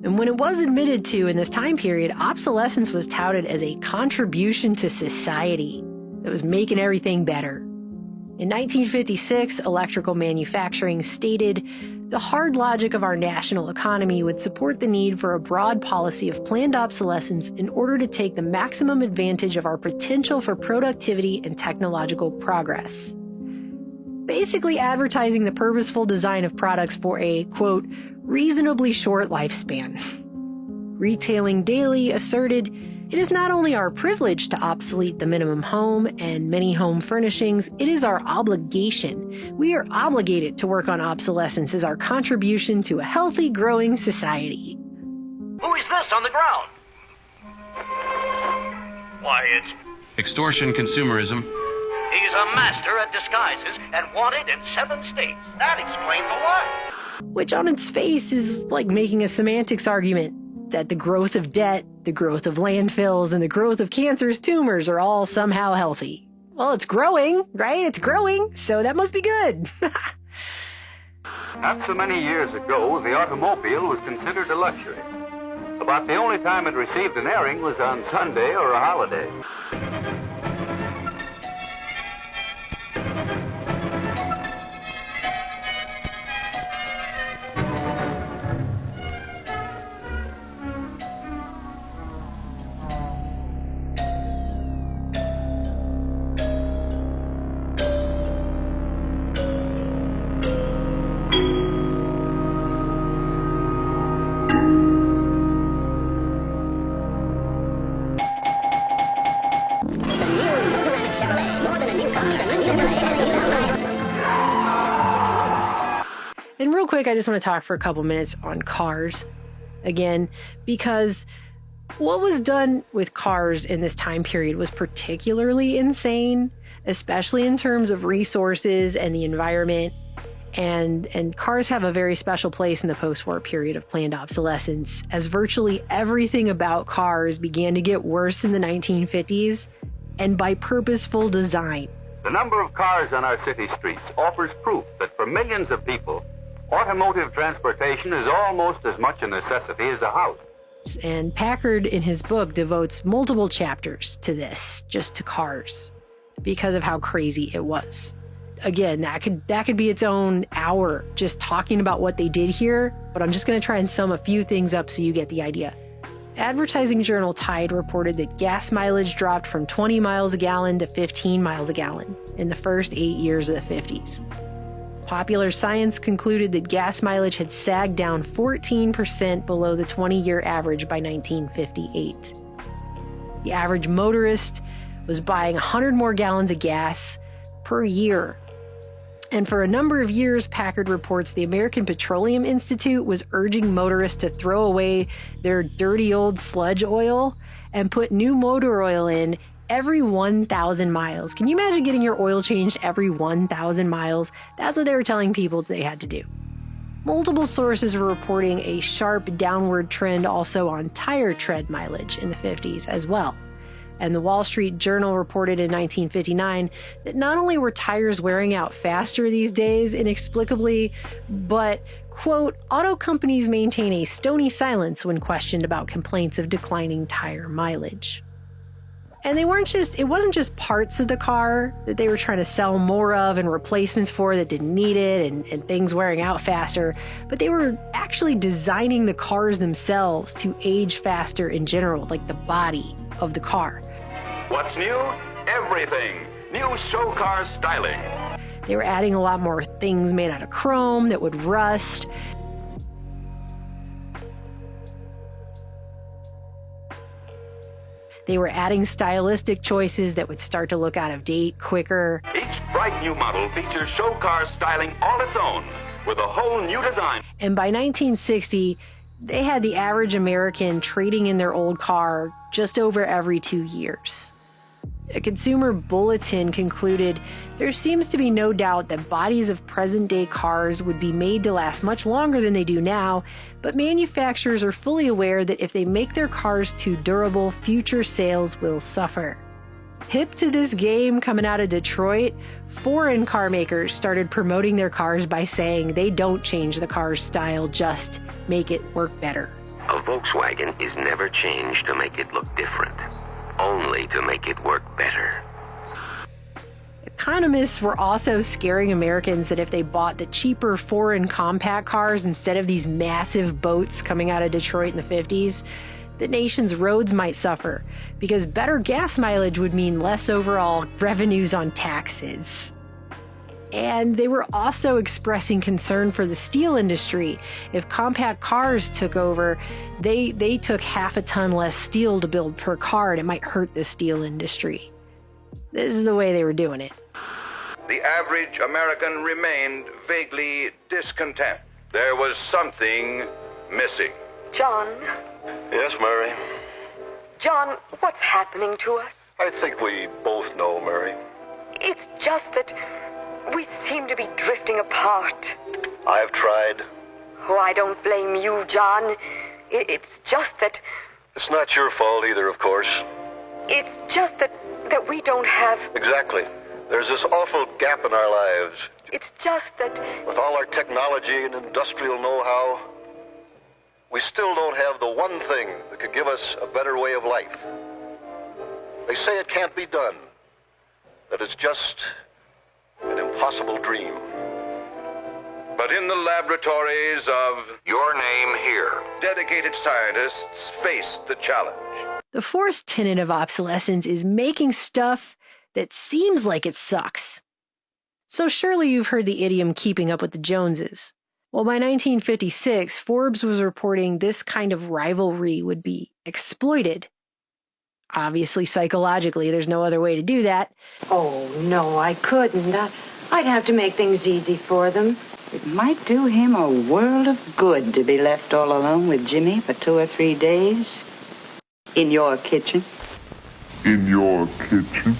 S1: And when it was admitted to in this time period, obsolescence was touted as a contribution to society that was making everything better. In 1956, Electrical Manufacturing stated, "The hard logic of our national economy would support the need for a broad policy of planned obsolescence in order to take the maximum advantage of our potential for productivity and technological progress." Basically advertising the purposeful design of products for a, quote, reasonably short lifespan. Retailing Daily asserted, "It is not only our privilege to obsolete the minimum home and many home furnishings, it is our obligation. We are obligated to work on obsolescence as our contribution to a healthy, growing society."
S14: Who is this on the ground? Why, it's...
S5: Extortion consumerism.
S14: He's a master at disguises and wanted in 7 states. That explains a lot.
S1: Which on its face is like making a semantics argument that the growth of debt, the growth of landfills, and the growth of cancerous tumors are all somehow healthy. Well, it's growing, right? It's growing, so that must be good.
S4: Not so many years ago, the automobile was considered a luxury. About the only time it received an airing was on Sunday or a holiday.
S1: And real quick, I just want to talk for a couple minutes on cars again, because what was done with cars in this time period was particularly insane, especially in terms of resources and the environment. And cars have a very special place in the post-war period of planned obsolescence, as virtually everything about cars began to get worse in the 1950s, and by purposeful design.
S4: The number of cars on our city streets offers proof that for millions of people, automotive transportation is almost as much a necessity as a house.
S1: And Packard, in his book, devotes multiple chapters to this, just to cars, because of how crazy it was. Again, that could be its own hour just talking about what they did here, but I'm just going to try and sum a few things up so you get the idea. Advertising journal Tide reported that gas mileage dropped from 20 miles a gallon to 15 miles a gallon in the first 8 years of the 50s. Popular Science concluded that gas mileage had sagged down 14% below the 20-year average by 1958. The average motorist was buying 100 more gallons of gas per year. And for a number of years, Packard reports the American Petroleum Institute was urging motorists to throw away their dirty old sludge oil and put new motor oil in every 1,000 miles. Can you imagine getting your oil changed every 1,000 miles? That's what they were telling people they had to do. Multiple sources were reporting a sharp downward trend also on tire tread mileage in the 50s as well. And the Wall Street Journal reported in 1959 that not only were tires wearing out faster these days, inexplicably, but, quote, auto companies maintain a stony silence when questioned about complaints of declining tire mileage. And it wasn't just parts of the car that they were trying to sell more of and replacements for that didn't need it and things wearing out faster, but they were actually designing the cars themselves to age faster in general, like the body of the car.
S2: What's new? Everything. New show car styling.
S1: They were adding a lot more things made out of chrome that would rust. They were adding stylistic choices that would start to look out of date quicker.
S2: Each bright new model features show car styling all its own, with a whole new design.
S1: And by 1960, they had the average American trading in their old car just over every 2 years. A Consumer Bulletin concluded, there seems to be no doubt that bodies of present-day cars would be made to last much longer than they do now, but manufacturers are fully aware that if they make their cars too durable, future sales will suffer. Hip to this game coming out of Detroit, foreign car makers started promoting their cars by saying they don't change the car's style, just make it work better.
S6: A Volkswagen is never changed to make it look different, only to make it work better.
S1: Economists were also scaring Americans that if they bought the cheaper foreign compact cars instead of these massive boats coming out of Detroit in the 50s, the nation's roads might suffer, because better gas mileage would mean less overall revenues on taxes. And they were also expressing concern for the steel industry. If compact cars took over, they took half a ton less steel to build per car, and it might hurt the steel industry. This is the way they were doing it.
S11: The average American remained vaguely discontent. There was something missing.
S7: John?
S10: Yes, Mary?
S7: John, what's happening to us?
S10: I think we both know, Mary.
S7: It's just that we seem to be drifting apart.
S10: I've tried.
S7: Oh, I don't blame you, John. It's just that...
S10: It's not your fault either, of course.
S7: It's just that we don't have...
S10: Exactly. There's this awful gap in our lives.
S7: It's just that...
S10: With all our technology and industrial know-how, we still don't have the one thing that could give us a better way of life. They say it can't be done, that it's just an impossible dream.
S11: But in the laboratories of Your Name Here, dedicated scientists faced the challenge.
S1: The fourth tenet of obsolescence is making stuff that seems like it sucks. So surely you've heard the idiom keeping up with the Joneses. Well, by 1956, Forbes was reporting this kind of rivalry would be exploited. Obviously, psychologically, there's no other way to do that.
S22: Oh, no, I couldn't. I'd have to make things easy for them. It might do him a world of good to be left all alone with Jimmy for 2 or 3 days. In your kitchen.
S12: In your kitchen.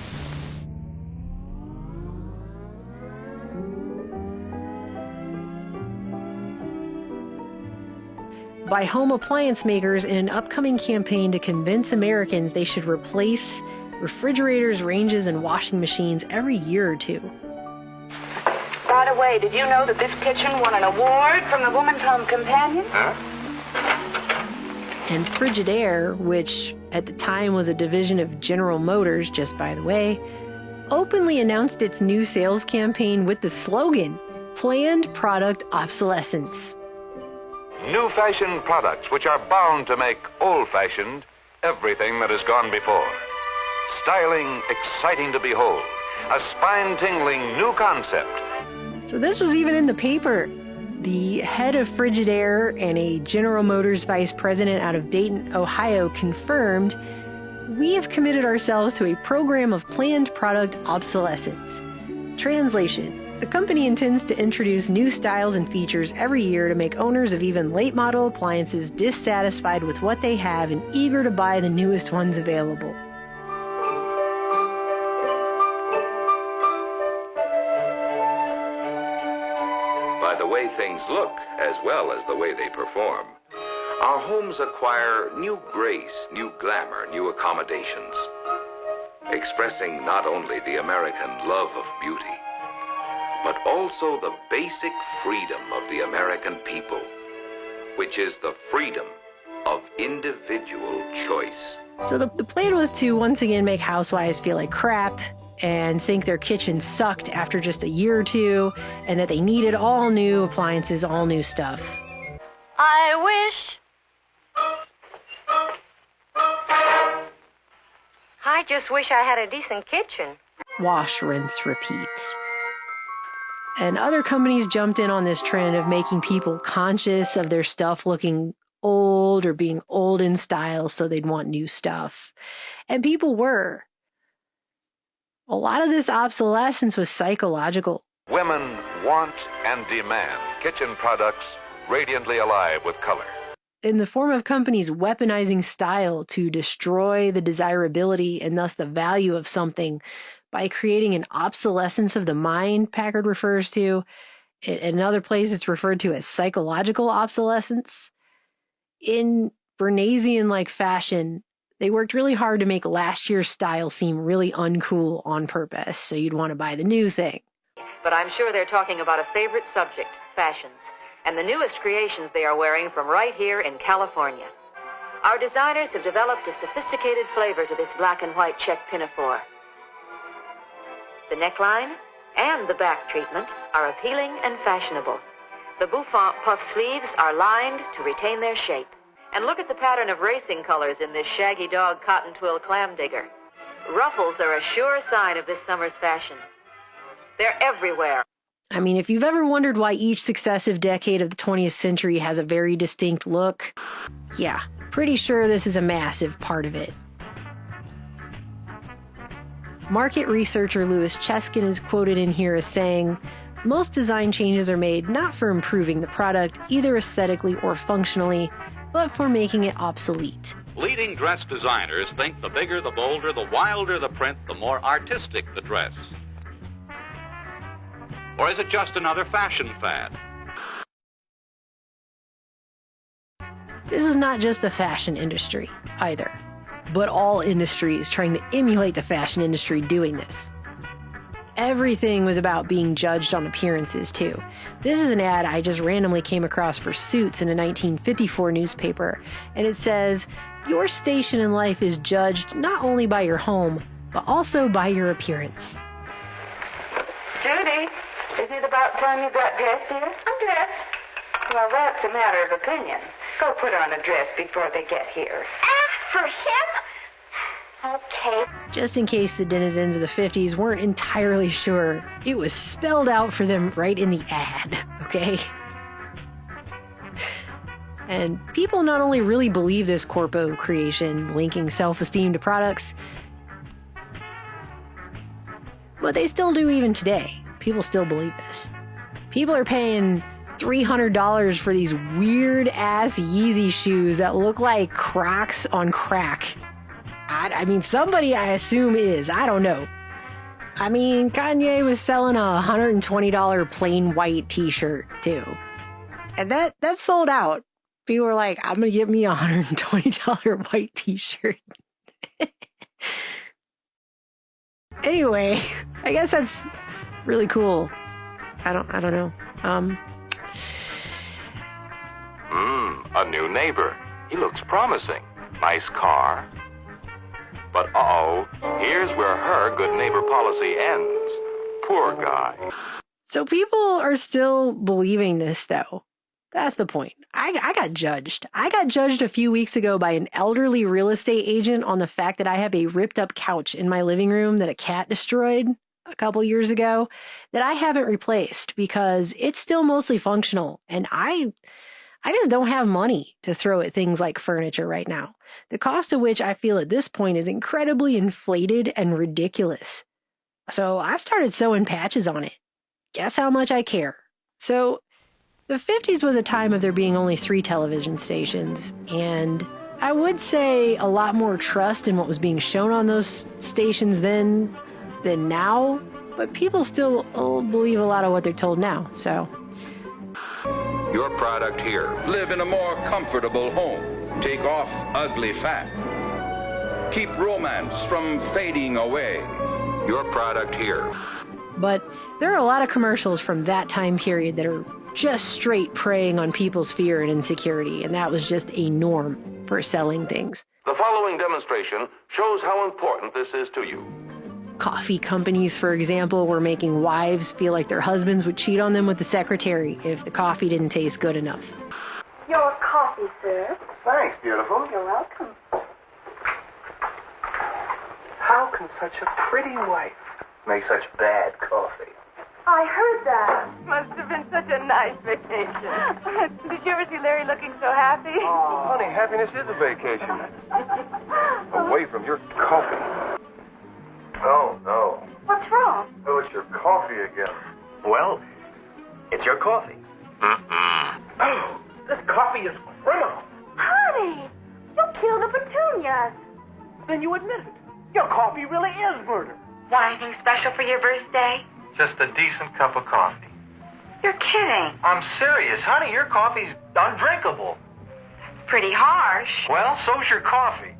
S1: By home appliance makers in an upcoming campaign to convince Americans they should replace refrigerators, ranges, and washing machines every year or two.
S22: By the way, did you know that this kitchen won an award from the Woman's Home Companion?
S10: Huh?
S1: And Frigidaire, which at the time was a division of General Motors, just by the way, openly announced its new sales campaign with the slogan, Planned Product Obsolescence.
S8: New fashion products which are bound to make old-fashioned everything that has gone before. Styling exciting to behold. A spine-tingling new concept.
S1: So this was even in the paper. The head of Frigidaire and a General Motors vice president out of Dayton, Ohio, confirmed, "We have committed ourselves to a program of planned product obsolescence." Translation: the company intends to introduce new styles and features every year to make owners of even late-model appliances dissatisfied with what they have and eager to buy the newest ones available.
S25: By the way things look, as well as the way they perform, our homes acquire new grace, new glamour, new accommodations. expressing not only the American love of beauty, but also the basic freedom of the American people, which is the freedom of individual choice.
S1: So the plan was to once again make housewives feel like crap and think their kitchen sucked after just a year or two, and that they needed all new appliances, all new stuff.
S21: I just wish I had a decent kitchen.
S1: Wash, rinse, repeat. And other companies jumped in on this trend of making people conscious of their stuff looking old or being old in style, so they'd want new stuff. And people were. A lot of this obsolescence was psychological.
S8: Women want and demand kitchen products radiantly alive with color.
S1: In the form of companies weaponizing style to destroy the desirability and thus the value of something by creating an obsolescence of the mind, Packard refers to. In other places, it's referred to as psychological obsolescence. In Bernaysian-like fashion, they worked really hard to make last year's style seem really uncool on purpose, so you'd want to buy the new thing.
S9: But I'm sure they're talking about a favorite subject, fashions, and the newest creations they are wearing from right here in California. Our designers have developed a sophisticated flavor to this black and white check pinafore. The neckline and the back treatment are appealing and fashionable. The bouffant puff sleeves are lined to retain their shape. And look at the pattern of racing colors in this shaggy dog cotton twill clam digger. Ruffles are a sure sign of this summer's fashion. They're everywhere.
S1: I mean, if you've ever wondered why each successive decade of the 20th century has a very distinct look, yeah, pretty sure this is a massive part of it. Market researcher Louis Cheskin is quoted in here as saying, "Most design changes are made not for improving the product, either aesthetically or functionally, but for making it obsolete."
S13: Leading dress designers think the bigger, the bolder, the wilder the print, the more artistic the dress. Or is it just another fashion fad?
S1: This is not just the fashion industry, either, but all industries trying to emulate the fashion industry doing this. Everything was about being judged on appearances, too. This is an ad I just randomly came across for Suits in a 1954 newspaper, and it says, "Your station in life is judged not only by your home, but also by your appearance."
S21: Judy, is it about time you got dressed, dear? I'm dressed. Well, that's a matter of opinion. Go put on a dress before they get here.
S19: Ask for him? Okay.
S1: Just in case the denizens of the 50s weren't entirely sure, it was spelled out for them right in the ad, okay? And people not only really believe this corpo creation, linking self-esteem to products, but they still do even today. People still believe this. People are paying $300 for these weird-ass Yeezy shoes that look like Crocs on crack. I mean, somebody I assume is. I don't know. I mean, Kanye was selling a $120 plain white t-shirt, too. And that sold out. People were like, I'm going to get me a $120 white t-shirt. Anyway, I guess that's really cool. I don't know.
S25: A new neighbor. He looks promising. Nice car. But here's where her good neighbor policy ends. Poor guy.
S1: So people are still believing this, though. That's the point. I got judged. I got judged a few weeks ago by an elderly real estate agent on the fact that I have a ripped up couch in my living room that a cat destroyed a couple years ago that I haven't replaced because it's still mostly functional. And I just don't have money to throw at things like furniture right now. The cost of which I feel at this point is incredibly inflated and ridiculous. So I started sewing patches on it. Guess how much I care. So the 50s was a time of there being only 3 television stations, and I would say a lot more trust in what was being shown on those stations then than now, but people still believe a lot of what they're told now, so.
S25: Your product here.
S11: Live in a more comfortable home. Take off ugly fat. keep romance from fading away.
S25: Your product here.
S1: But there are a lot of commercials from that time period that are just straight preying on people's fear and insecurity, and that was just a norm for selling things.
S25: The following demonstration shows how important this is to you.
S1: Coffee companies, for example, were making wives feel like their husbands would cheat on them with the secretary if the coffee didn't taste good enough.
S21: Your coffee, sir.
S14: Thanks, beautiful.
S21: You're welcome.
S14: How can such a pretty wife make such bad coffee?
S21: I heard that. Must have been such a nice vacation. Did you ever see Larry looking so happy?
S14: Oh, honey, happiness is a vacation. Away from your coffee. Oh, no.
S21: What's wrong?
S14: Oh, it's your coffee again. Well, it's your coffee. Oh, this coffee is criminal.
S21: Honey, you killed the petunias.
S14: Then you admit it. Your coffee really is murder.
S19: Want anything special for your birthday?
S14: Just a decent cup of coffee.
S19: You're kidding.
S14: I'm serious, honey. Your coffee's undrinkable.
S19: It's pretty harsh.
S14: Well, so's your coffee.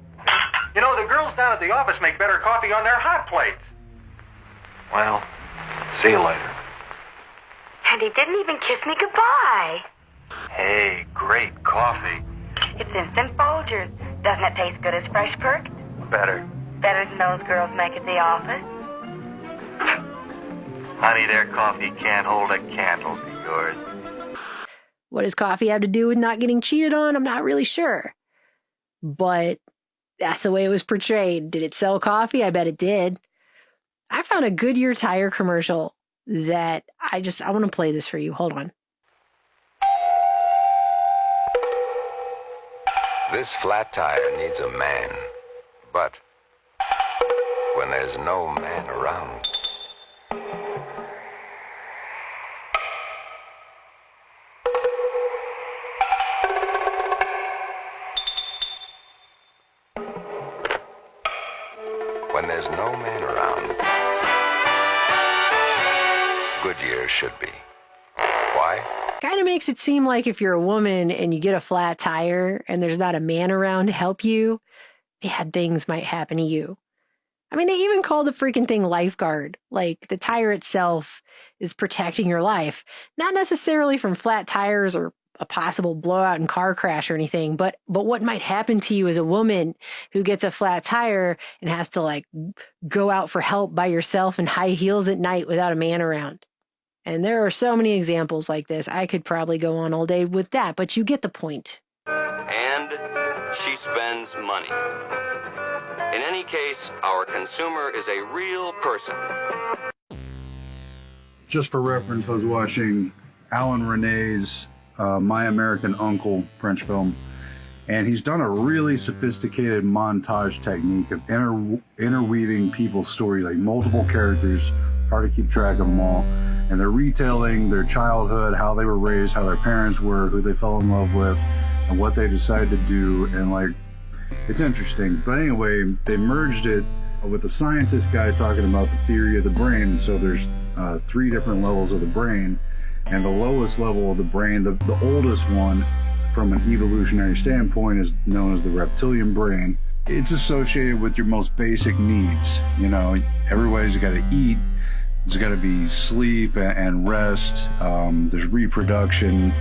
S14: You know, the girls down at the office make better coffee on their hot plates. Well, see you later.
S19: And he didn't even kiss me goodbye.
S14: Hey, great coffee.
S19: It's instant Folgers. Doesn't it taste good as Fresh Perked?
S14: Better.
S19: Better than those girls make at the office?
S14: Honey, their coffee can't hold a candle to yours.
S1: What does coffee have to do with not getting cheated on? I'm not really sure. But that's the way it was portrayed. Did it sell coffee? I bet it did. I found a Goodyear tire commercial that I want to play this for you. Hold on.
S25: This flat tire needs a man, but when there's no man around, when there's no man around, Goodyear should be. Why?
S1: Kind of makes it seem like if you're a woman and you get a flat tire and there's not a man around to help you, bad things might happen to you. I mean, they even call the freaking thing lifeguard. Like, the tire itself is protecting your life. Not necessarily from flat tires or a possible blowout and car crash or anything, but what might happen to you as a woman who gets a flat tire and has to, like, go out for help by yourself in high heels at night without a man around. And there are so many examples like this. I could probably go on all day with that, but you get the point.
S6: And she spends money. In any case, our consumer is a real person.
S15: Just for reference, I was watching Alan Rene's My American Uncle French film, and he's done a really sophisticated montage technique of interweaving people's stories, like multiple characters, hard to keep track of them all, and they're retelling their childhood, how they were raised, how their parents were, who they fell in love with, and what they decided to do, and like, it's interesting. But anyway, they merged it with a scientist guy talking about the theory of the brain. So there's 3 different levels of the brain, and the lowest level of the brain, the oldest one from an evolutionary standpoint, is known as the reptilian brain. It's associated with your most basic needs. You know, everybody's got to eat, there's got to be sleep and rest, there's reproduction,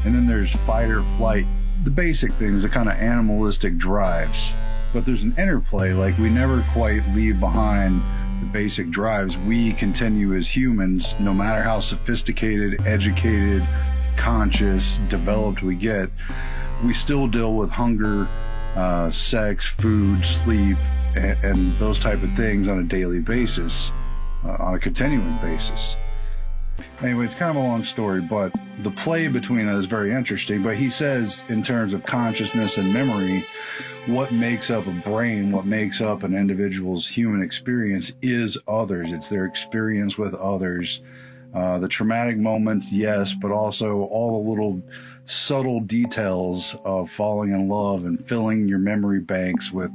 S15: and then there's fight or flight, the basic things, the kind of animalistic drives. But there's an interplay, like we never quite leave behind the basic drives. We continue as humans, no matter how sophisticated, educated, conscious, developed we get, we still deal with hunger, sex, food, sleep, and those type of things on a daily basis, on a continuing basis. Anyway, it's kind of a long story, but the play between that is very interesting. But he says, in terms of consciousness and memory, what makes up a brain, what makes up an individual's human experience is others. It's their experience with others. The traumatic moments, yes, but also all the little subtle details of falling in love and filling your memory banks with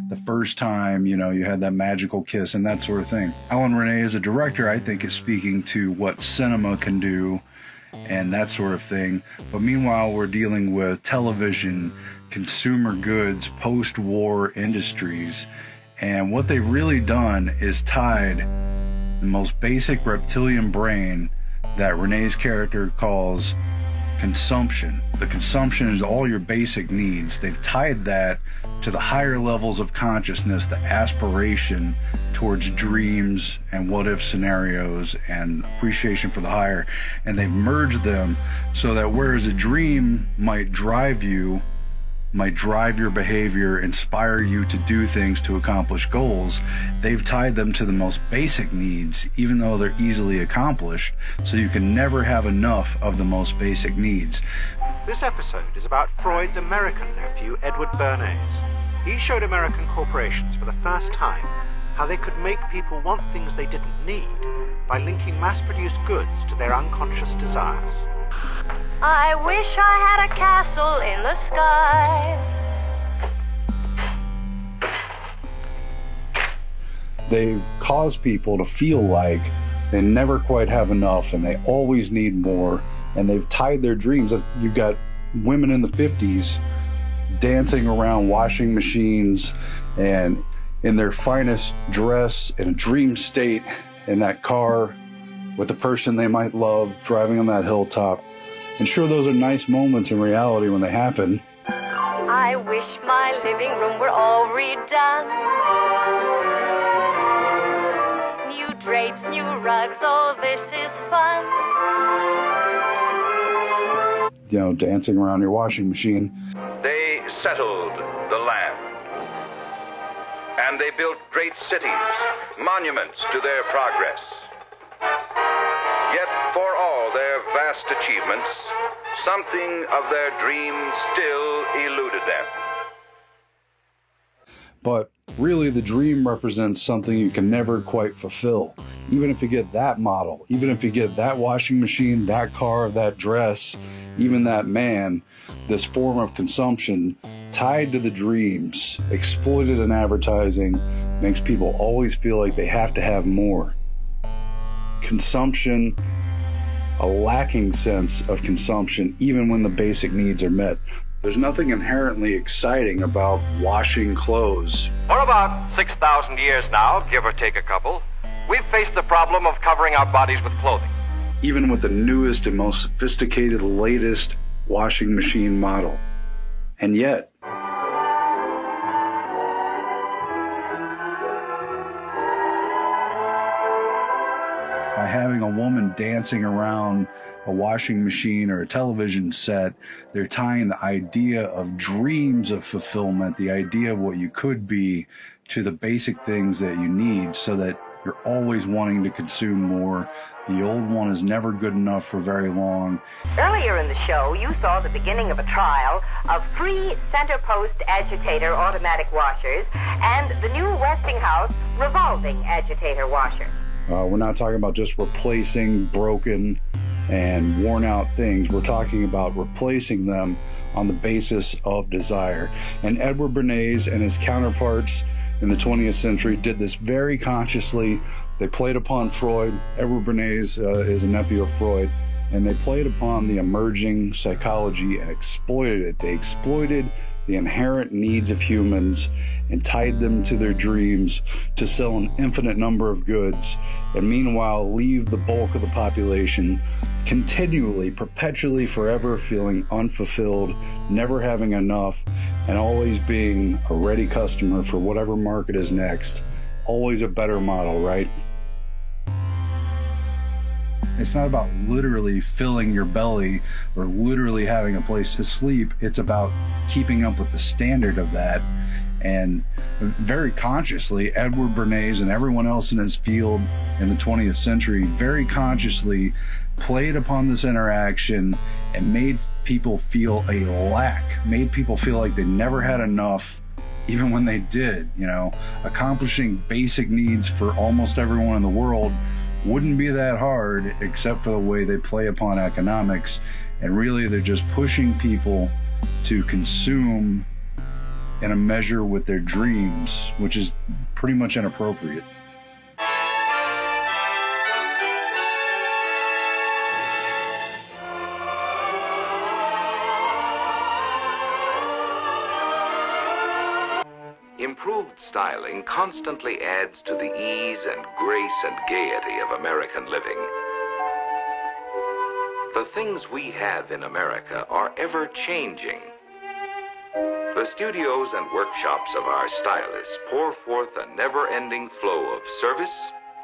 S15: the first time, you know, you had that magical kiss and that sort of thing. Alan Rene, as a director, I think is speaking to what cinema can do and that sort of thing. But meanwhile, we're dealing with television, consumer goods, post-war industries, And what they've really done is tied the most basic reptilian brain that Renee's character calls consumption. The consumption is all your basic needs. They've tied that to the higher levels of consciousness, the aspiration towards dreams and what-if scenarios and appreciation for the higher. And they've merged them so that whereas a dream might drive you, might drive your behavior, inspire you to do things to accomplish goals, they've tied them to the most basic needs, even though they're easily accomplished, so you can never have enough of the most basic needs.
S14: This episode is about Freud's American nephew, Edward Bernays. He showed American corporations for the first time how they could make people want things they didn't need by linking mass-produced goods to their unconscious desires.
S16: I wish I had a castle in the sky.
S15: They've caused people to feel like they never quite have enough and they always need more, and they've tied their dreams. You've got women in the 50s dancing around washing machines and in their finest dress in a dream state in that car with the person they might love driving on that hilltop. And sure, those are nice moments in reality when they happen.
S16: I wish my living room were all redone. New drapes, new rugs, oh, this is fun.
S15: You know, dancing around your washing machine.
S11: They settled the land. And they built great cities, monuments to their progress. Yet for all their vast achievements, something of their dreams still eluded them.
S15: But really, the dream represents something you can never quite fulfill. Even if you get that model, even if you get that washing machine, that car, that dress, even that man, this form of consumption tied to the dreams, exploited in advertising, makes people always feel like they have to have more. Consumption, a lacking sense of consumption, even when the basic needs are met. There's nothing inherently exciting about washing clothes.
S14: For about 6,000 years now, give or take a couple, we've faced the problem of covering our bodies with clothing.
S15: Even with the newest and most sophisticated, latest washing machine model. And yet, by having a woman dancing around a washing machine or a television set, they're tying the idea of dreams of fulfillment, the idea of what you could be, to the basic things that you need, so that you're always wanting to consume more. The old one is never good enough for very long.
S9: Earlier in the show, you saw the beginning of a trial of free center post agitator automatic washers and the new Westinghouse revolving agitator washer.
S15: We're not talking about just replacing broken and worn out things. We're talking about replacing them on the basis of desire. And Edward Bernays and his counterparts in the 20th century did this very consciously. They played upon Freud. Edward Bernays is a nephew of Freud, and they played upon the emerging psychology and exploited it. They exploited the inherent needs of humans and tied them to their dreams to sell an infinite number of goods, and meanwhile leave the bulk of the population continually, perpetually, forever feeling unfulfilled, never having enough, and always being a ready customer for whatever market is next. Always a better model, right? It's not about literally filling your belly or literally having a place to sleep. It's about keeping up with the standard of that. And very consciously, Edward Bernays and everyone else in his field in the 20th century very consciously played upon this interaction and made people feel a lack, made people feel like they never had enough, even when they did. You know, accomplishing basic needs for almost everyone in the world wouldn't be that hard, except for the way they play upon economics. And really, they're just pushing people to consume in a measure with their dreams, which is pretty much inappropriate.
S25: improved styling constantly adds to the ease and grace and gaiety of American living. The things we have in America are ever changing. The studios and workshops of our stylists pour forth a never-ending flow of service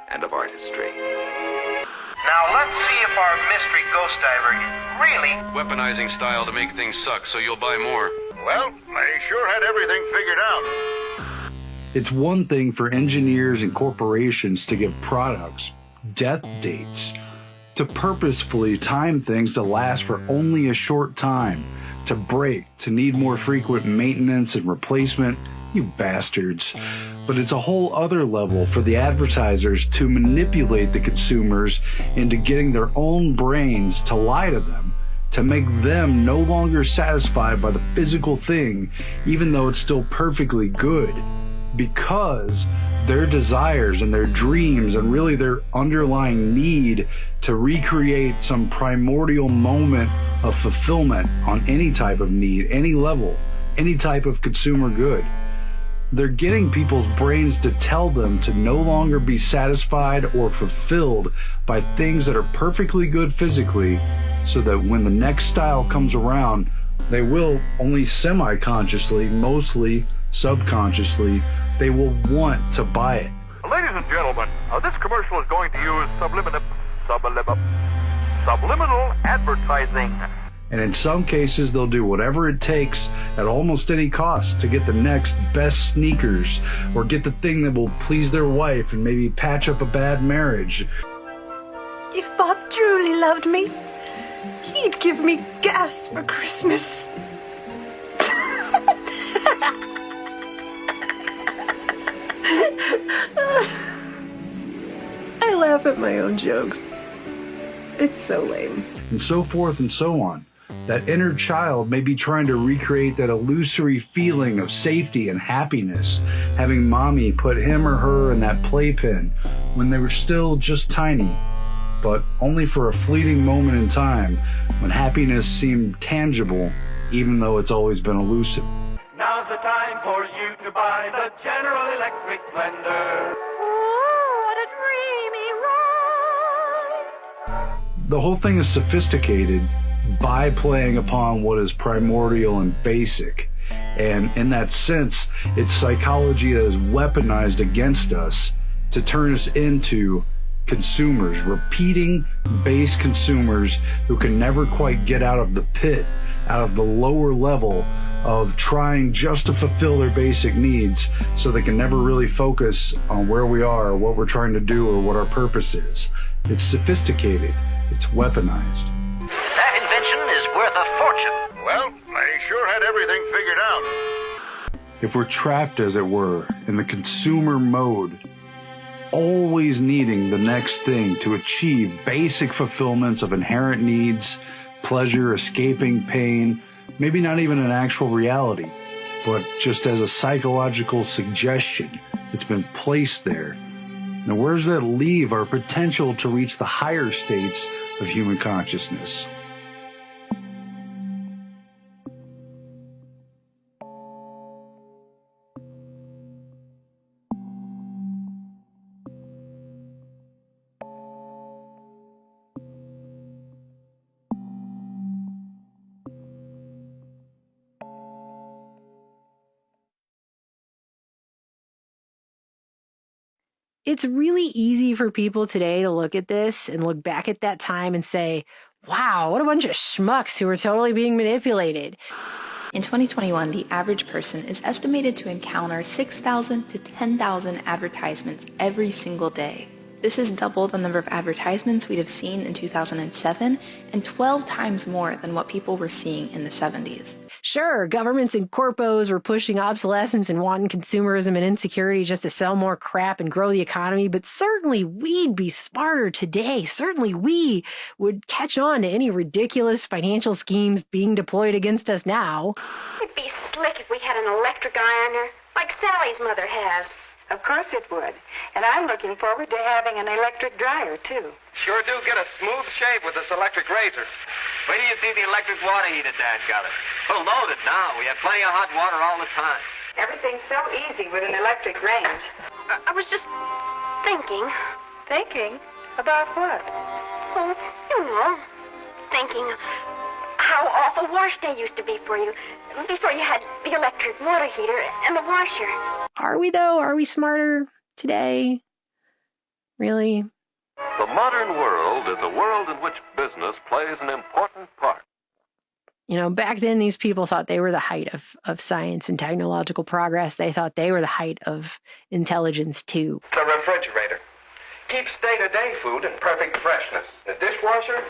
S25: and of artistry.
S17: Now let's see if our mystery ghost diver is really
S5: Weaponizing style to make things suck so you'll buy more.
S10: Well, they sure had everything figured out.
S15: It's one thing for engineers and corporations to give products death dates, to purposefully time things to last for only a short time, to break, to need more frequent maintenance and replacement. You bastards. But it's a whole other level for the advertisers to manipulate the consumers into getting their own brains to lie to them, to make them no longer satisfied by the physical thing, even though it's still perfectly good, because their desires and their dreams and really their underlying need to recreate some primordial moment of fulfillment on any type of need, any level, any type of consumer good. They're getting people's brains to tell them to no longer be satisfied or fulfilled by things that are perfectly good physically, so that when the next style comes around, they will, only semi-consciously, mostly subconsciously, they will want to buy it.
S17: Ladies and gentlemen, this commercial is going to use subliminal advertising.
S15: And in some cases, they'll do whatever it takes at almost any cost to get the next best sneakers or get the thing that will please their wife and maybe patch up a bad marriage.
S21: If Bob truly loved me, he'd give me gas for Christmas. I laugh at my own jokes. It's so lame.
S15: And so forth and so on. That inner child may be trying to recreate that illusory feeling of safety and happiness, having mommy put him or her in that playpen when they were still just tiny, but only for a fleeting moment in time when happiness seemed tangible, even though it's always been elusive.
S17: Now's the time for you to buy the General Electric blender.
S16: What a dreamy ride.
S15: The whole thing is sophisticated by playing upon what is primordial and basic. And in that sense, it's psychology that is weaponized against us to turn us into consumers, repeating base consumers who can never quite get out of the pit, out of the lower level of trying just to fulfill their basic needs, so they can never really focus on where we are, or what we're trying to do, or what our purpose is. It's sophisticated. It's weaponized.
S17: That invention is worth a fortune.
S10: Well, they sure had everything figured out.
S15: If we're trapped, as it were, in the consumer mode, always needing the next thing to achieve basic fulfillments of inherent needs, pleasure, escaping pain, maybe not even an actual reality, but just as a psychological suggestion that's been placed there. Now, where does that leave our potential to reach the higher states of human consciousness?
S1: It's really easy for people today to look at this and look back at that time and say, wow, what a bunch of schmucks who were totally being manipulated.
S18: In 2021, the average person is estimated to encounter 6,000 to 10,000 advertisements every single day. This is double the number of advertisements we'd have seen in 2007 and 12 times more than what people were seeing in the 70s.
S1: Sure, governments and corpos were pushing obsolescence and wanton consumerism and insecurity just to sell more crap and grow the economy, but certainly we'd be smarter today. Certainly we would catch on to any ridiculous financial schemes being deployed against us now.
S19: It'd be slick if we had an electric ironer, like Sally's mother has.
S21: Of course it would. And I'm looking forward to having an electric dryer, too.
S17: Sure do get a smooth shave with this electric razor. Wait till you see the electric water heater Dad got us. Full loaded now. We have plenty of hot water all the time.
S21: Everything's so easy with an electric range.
S19: I was just thinking.
S21: Thinking? About what?
S19: Oh, you know, thinking how awful wash day used to be for you before you had the electric water heater and the washer.
S1: Are we, though? Are we smarter today? Really?
S3: The modern world is a world in which business plays an important part.
S1: You know, back then, these people thought they were the height of science and technological progress. They thought they were the height of intelligence, too.
S4: The refrigerator keeps day-to-day food in perfect freshness. The dishwasher?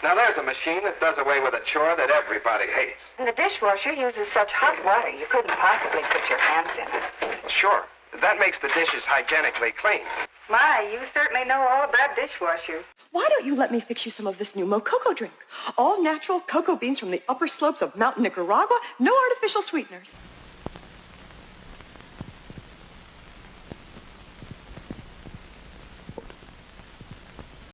S4: Now, there's a machine that does away with a chore that everybody hates.
S21: And the dishwasher uses such hot water you couldn't possibly put your hands in it.
S4: Sure, that makes the dishes hygienically clean.
S21: My, you certainly know all about dishwashers.
S20: Why don't you let me fix you some of this new Mococo drink? All natural cocoa beans from the upper slopes of Mountain Nicaragua, no artificial sweeteners.